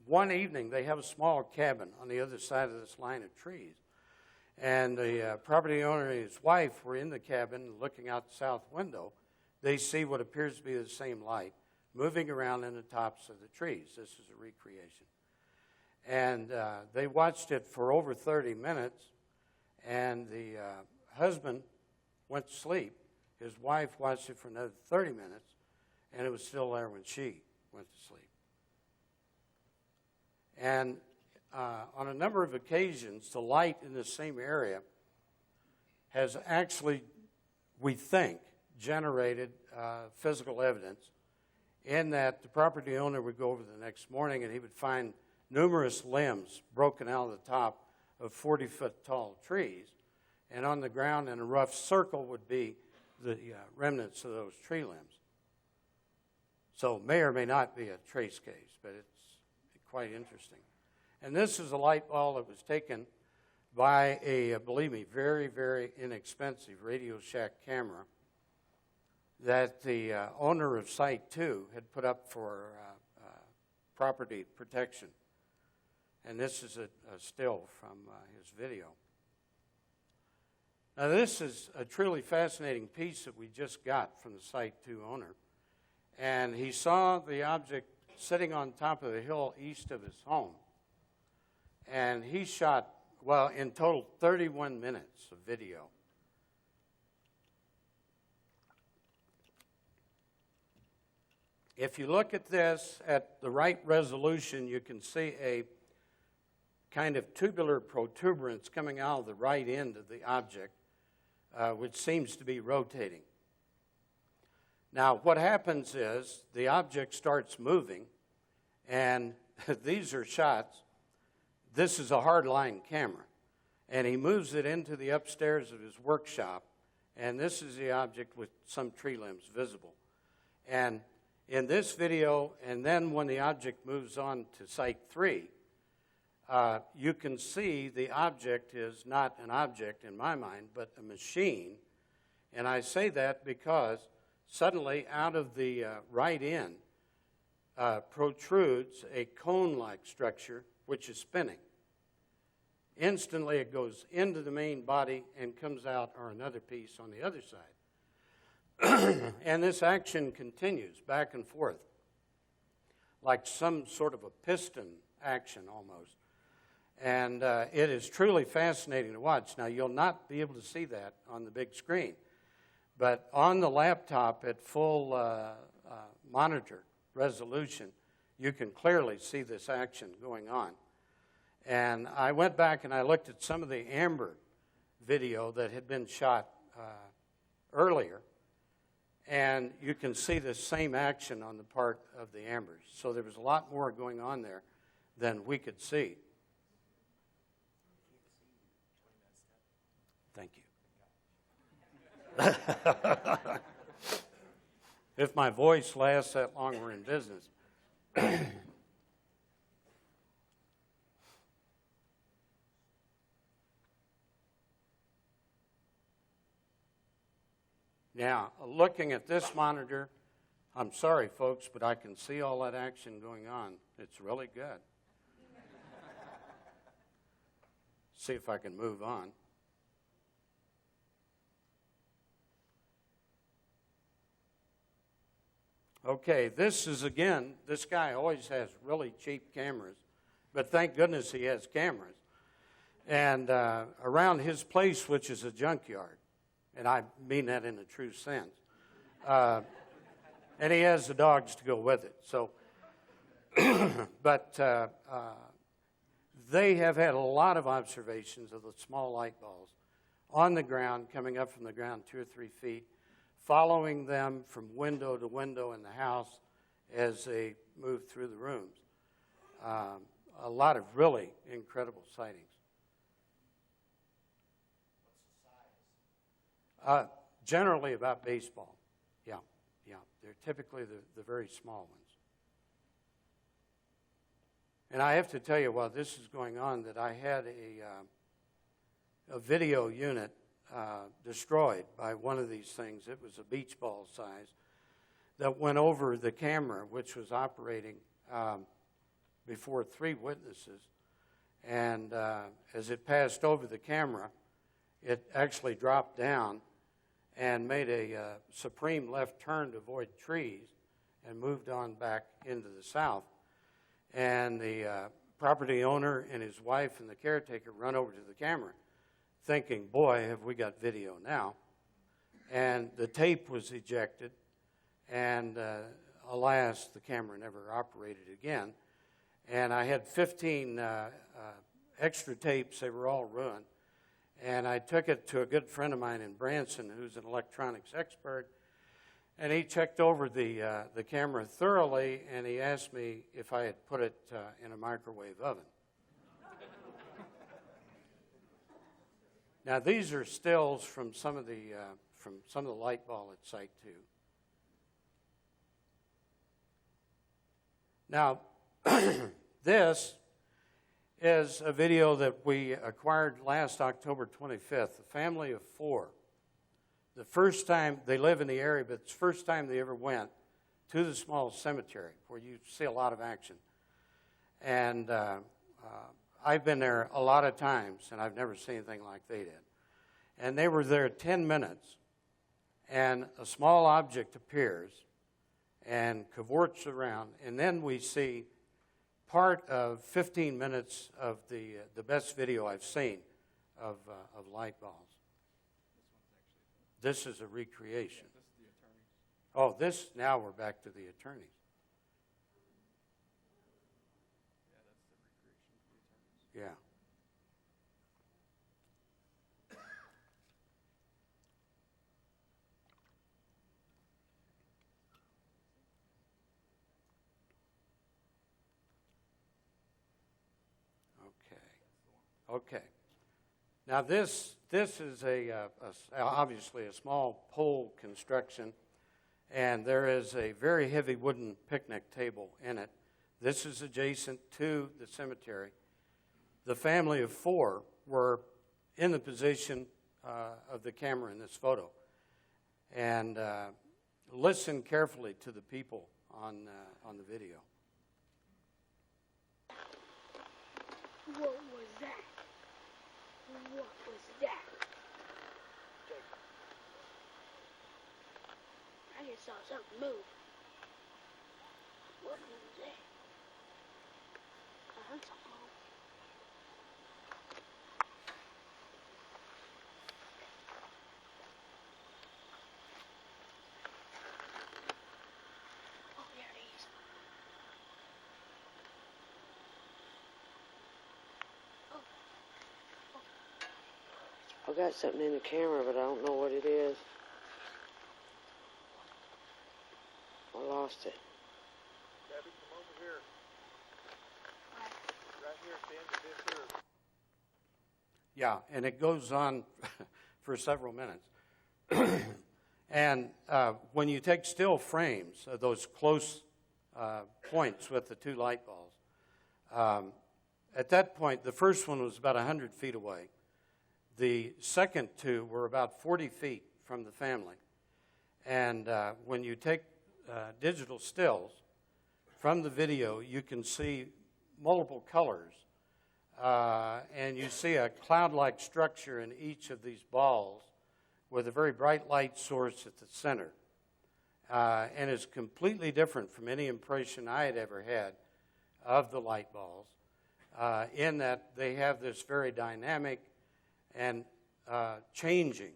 one evening, they have a small cabin on the other side of this line of trees. And the property owner and his wife were in the cabin looking out the south window. They see what appears to be the same light moving around in the tops of the trees. This is a recreation. And they watched it for over 30 minutes, and the husband went to sleep. His wife watched it for another 30 minutes, and it was still there when she went to sleep. And on a number of occasions, the light in the same area has actually, we think, generated physical evidence in that the property owner would go over the next morning and he would find numerous limbs broken out of the top of 40-foot tall trees. And on the ground in a rough circle would be the remnants of those tree limbs. So may or may not be a trace case, but it's quite interesting. And this is a light ball that was taken by a, believe me, very, very inexpensive Radio Shack camera that the owner of Site 2 had put up for property protection. And this is a still from his video. Now, this is a truly fascinating piece that we just got from the Site 2 owner. And he saw the object sitting on top of the hill east of his home. And he shot, well, in total, 31 minutes of video. If you look at this at the right resolution, you can see a kind of tubular protuberance coming out of the right end of the object, which seems to be rotating. Now, what happens is the object starts moving, and these are shots. This is a hardline camera, and he moves it into the upstairs of his workshop, and this is the object with some tree limbs visible. And in this video, and then when the object moves on to Site 3, you can see the object is not an object in my mind, but a machine. And I say that because suddenly out of the right end protrudes a cone-like structure which is spinning. Instantly it goes into the main body and comes out, or another piece on the other And this action continues back and forth, like some sort of a piston action almost. And it is truly fascinating to watch. Now, you'll not be able to see that on the big screen, but on the laptop at full monitor resolution, you can clearly see this action going on. And I went back and I looked at some of the amber video that had been shot earlier, and you can see the same action on the part of the ambers. So there was a lot more going on there than we could see. Thank you. If my voice lasts that long, we're in business. Now, looking at this monitor, I'm sorry, folks, but I can see all that action going on. It's really good. See if I can move on. Okay, this is, again, this guy always has really cheap cameras, but thank goodness he has cameras. And around his place, which is a junkyard, and I mean that in a true sense, and he has the dogs to go with it. So, but they have had a lot of observations of the small light balls on the ground, coming up from the ground 2 or 3 feet, following them from window to window in the house as they move through the rooms. A lot of really incredible sightings. Generally about baseball. Yeah. They're typically the very small ones. And I have to tell you, while this is going on, that I had a video unit destroyed by one of these things. It was a beach ball size that went over the camera, which was operating before 3 witnesses. And as it passed over the camera, it actually dropped down and made a supreme left turn to avoid trees and moved on back into the south. And the property owner and his wife and the caretaker run over to the camera thinking, boy, have we got video now. And the tape was ejected, and alas, the camera never operated again. And I had 15 extra tapes. They were all ruined. And I took it to a good friend of mine in Branson, who's an electronics expert, and he checked over the camera thoroughly, and he asked me if I had put it in a microwave oven. Now, these are stills from some of the light ball at Site 2. Now, this is a video that we acquired last October 25th. A family of 4. The first time they live in the area, but it's the first time they ever went to the small cemetery where you see a lot of action. And I've been there a lot of times, and I've never seen anything like they did. And they were there 10 minutes, and a small object appears and cavorts around, and then we see part of 15 minutes of the best video I've seen of light balls. This is a recreation. Oh, now we're back to the attorneys. Yeah. Okay. Now this is obviously a small pole construction, and there is a very heavy wooden picnic table in it. This is adjacent to the cemetery. The family of 4 were in the position of the camera in this photo, and listen carefully to the people on the video. What was that? What was that? just saw something move. What was that? I heard something move. Oh, there it is. I got something in the camera, but I don't know what it is. I lost it. Debbie, come over here. Right here at the end of this here. Yeah, and it goes on for several minutes. And when you take still frames of those close points with the two light balls, at that point, the first one was about 100 feet away. The second two were about 40 feet from the family. And when you take digital stills from the video, you can see multiple colors. And you see a cloud-like structure in each of these balls with a very bright light source at the center. And it's completely different from any impression I had ever had of the light balls, in that they have this very dynamic and changing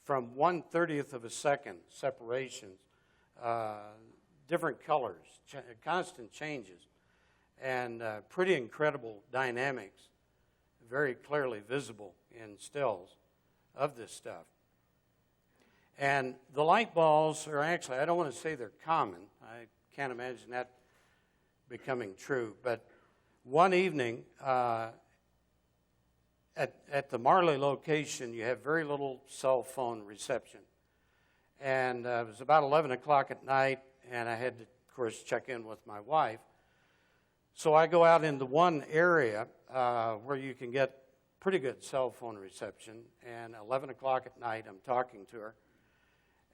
from 1/30th of a second separations, different colors, constant changes, and pretty incredible dynamics, very clearly visible in stills of this stuff. And the light balls are actually, I don't want to say they're common. I can't imagine that becoming true. But one evening, at the Marley location, you have very little cell phone reception. And it was about 11 o'clock at night, and I had to, of course, check in with my wife. So I go out into one area where you can get pretty good cell phone reception, and 11 o'clock at night, I'm talking to her.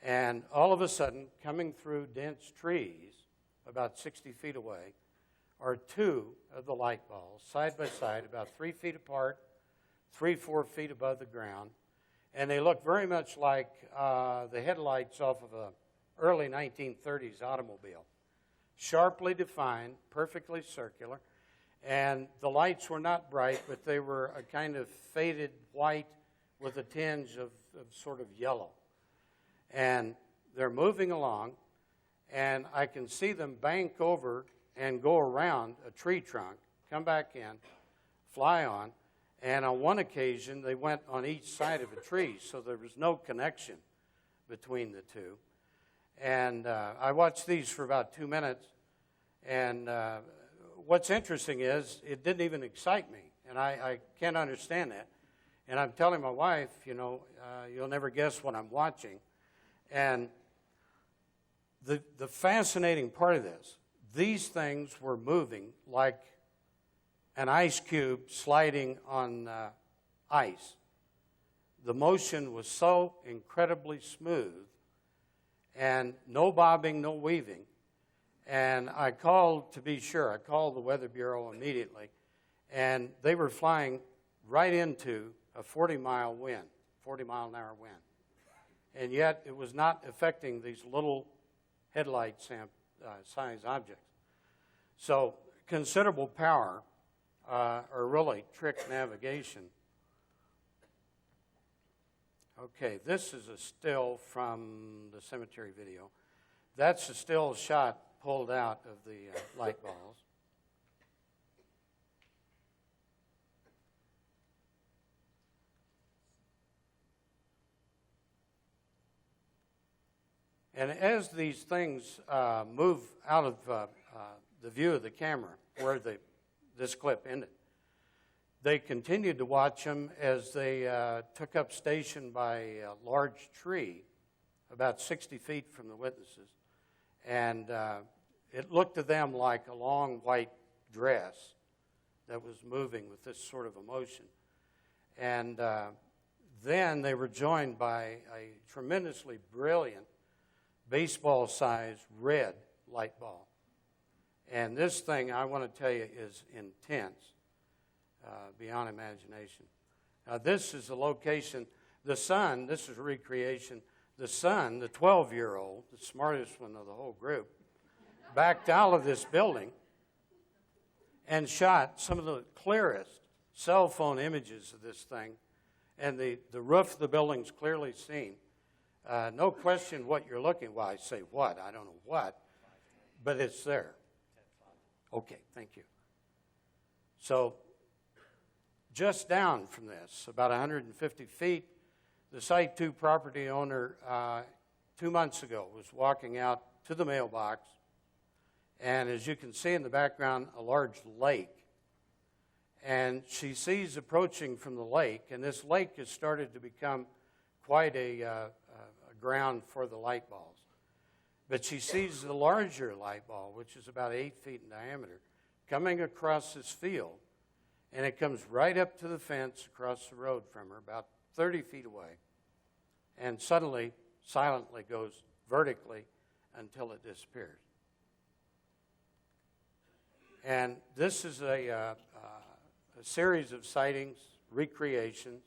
And all of a sudden, coming through dense trees, about 60 feet away, are two of the light balls, side by side, about 3 feet apart, 3-4 feet above the ground. And they look very much like the headlights off of an early 1930s automobile. Sharply defined, perfectly circular. And the lights were not bright, but they were a kind of faded white with a tinge of sort of yellow. And they're moving along, and I can see them bank over and go around a tree trunk, come back in, fly on, and on one occasion they went on each side of a tree, so there was no connection between the two. And I watched these for about 2 minutes, and what's interesting is it didn't even excite me, and I can't understand that. And I'm telling my wife, you'll never guess what I'm watching. And the fascinating part of this, these things were moving like an ice cube sliding on ice. The motion was so incredibly smooth, and no bobbing, no weaving. And I called, to be sure, I called the Weather Bureau immediately, and they were flying right into a 40-mile wind, 40-mile-an-hour wind. And yet it was not affecting these little headlight size objects. So considerable power, or really trick navigation. Okay, this is a still from the cemetery video. That's a still shot pulled out of the light balls. And as these things move out of the view of the camera, where this clip ended, they continued to watch them as they took up station by a large tree about 60 feet from the witnesses. And it looked to them like a long white dress that was moving with this sort of emotion. And then they were joined by a tremendously brilliant baseball-sized red light ball. And this thing, I want to tell you, is intense, beyond imagination. Now, this is the location. The sun, this is a recreation. the son, the 12-year-old, the smartest one of the whole group, backed out of this building and shot some of the clearest cell phone images of this thing. And the roof of the building's clearly seen. No question what you're looking. Well, I say what. I don't know what. But it's there. Okay, thank you. So just down from this, about 150 feet, the Site 2 property owner 2 months ago was walking out to the mailbox, and as you can see in the background, a large lake. And she sees approaching from the lake, and this lake has started to become quite a ground for the light balls. But she sees the larger light ball, which is about 8 feet in diameter, coming across this field, and it comes right up to the fence across the road from her, about 30 feet away, and suddenly, silently goes vertically until it disappears. And this is a series of sightings, recreations,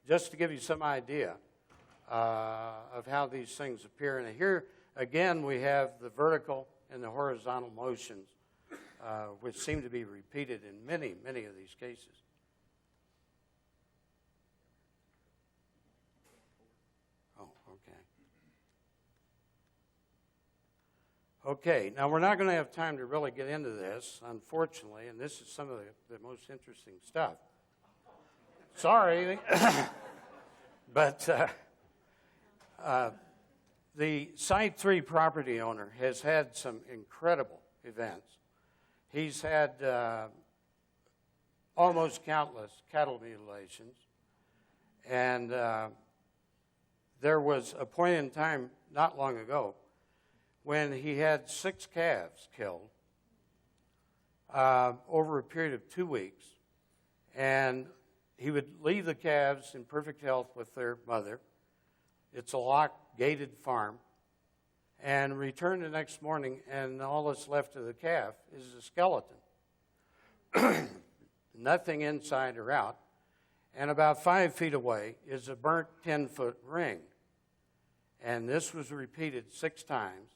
just to give you some idea of how these things appear. And here, again, we have the vertical and the horizontal motions, which seem to be repeated in many, many of these cases. Oh, okay. Okay, now we're not going to have time to really get into this, unfortunately, and this is some of the most interesting stuff. Sorry, but the Site 3 property owner has had some incredible events. He's had almost countless cattle mutilations, and there was a point in time not long ago when he had 6 calves killed over a period of 2 weeks, and he would leave the calves in perfect health with their mother. It's a locked, gated farm, and return the next morning, and all that's left of the calf is a skeleton. Nothing inside or out. And about 5 feet away is a burnt 10-foot ring. And this was repeated 6 times.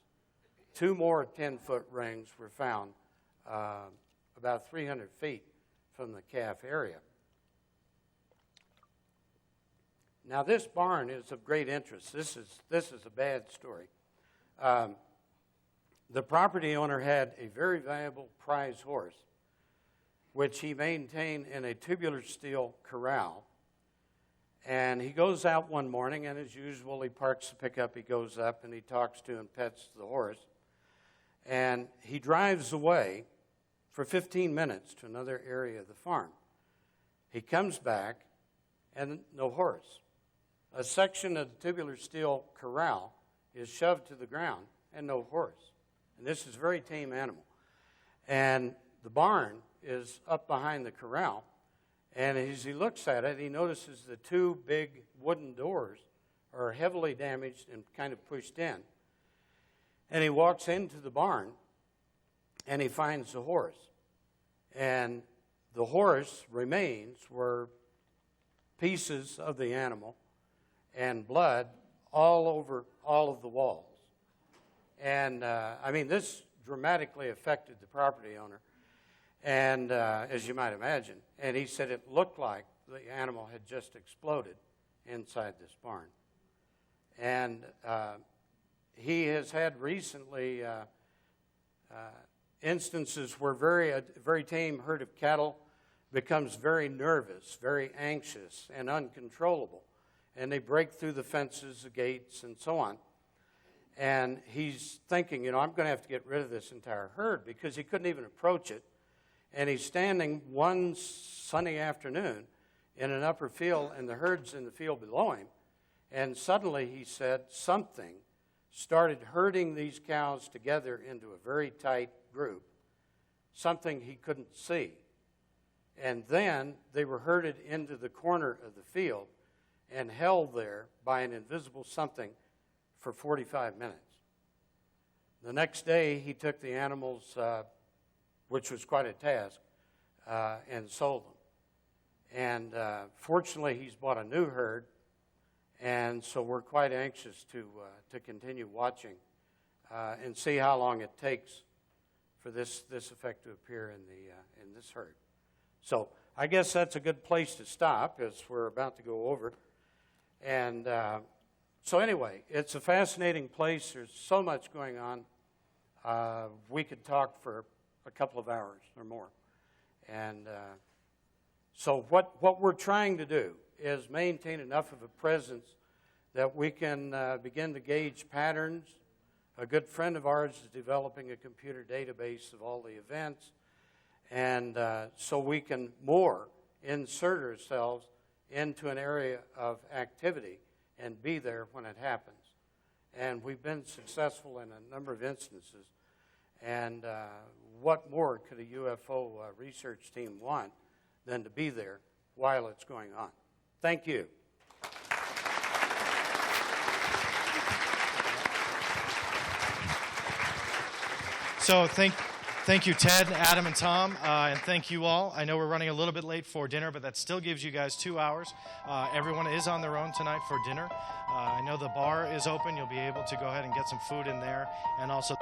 2 more 10-foot rings were found about 300 feet from the calf area. Now, this barn is of great interest. This is a bad story. The property owner had a very valuable prize horse, which he maintained in a tubular steel corral. And he goes out one morning, and as usual, he parks the pickup, he goes up, and he talks to and pets the horse. And he drives away for 15 minutes to another area of the farm. He comes back, and no horse. A section of the tubular steel corral is shoved to the ground, and no horse. And this is a very tame animal. And the barn is up behind the corral, and as he looks at it, he notices the 2 big wooden doors are heavily damaged and kind of pushed in. And he walks into the barn, and he finds the horse. And the horse remains were pieces of the animal and blood all over all of the walls. And, this dramatically affected the property owner, and as you might imagine. And he said it looked like the animal had just exploded inside this barn. And he has had recently instances where a very tame herd of cattle becomes very nervous, very anxious, and uncontrollable. And they break through the fences, the gates, and so on. And he's thinking, I'm going to have to get rid of this entire herd, because he couldn't even approach it. And he's standing one sunny afternoon in an upper field, and the herd's in the field below him. And suddenly, he said, something started herding these cows together into a very tight group, something he couldn't see. And then they were herded into the corner of the field and held there by an invisible something for 45 minutes. The next day, he took the animals, which was quite a task, and sold them. And fortunately, he's bought a new herd, And so we're quite anxious to continue watching and see how long it takes for this effect to appear in this herd. So I guess that's a good place to stop, as we're about to go over. And so anyway, it's a fascinating place. There's so much going on. We could talk for a couple of hours or more. And so what we're trying to do is maintain enough of a presence that we can begin to gauge patterns. A good friend of ours is developing a computer database of all the events, and so we can more insert ourselves into an area of activity and be there when it happens. And we've been successful in a number of instances. And what more could a UFO research team want than to be there while it's going on? Thank you. So thank you, Ted, Adam, and Tom, and thank you all. I know we're running a little bit late for dinner, but that still gives you guys 2 hours. Everyone is on their own tonight for dinner. I know the bar is open. You'll be able to go ahead and get some food in there, and also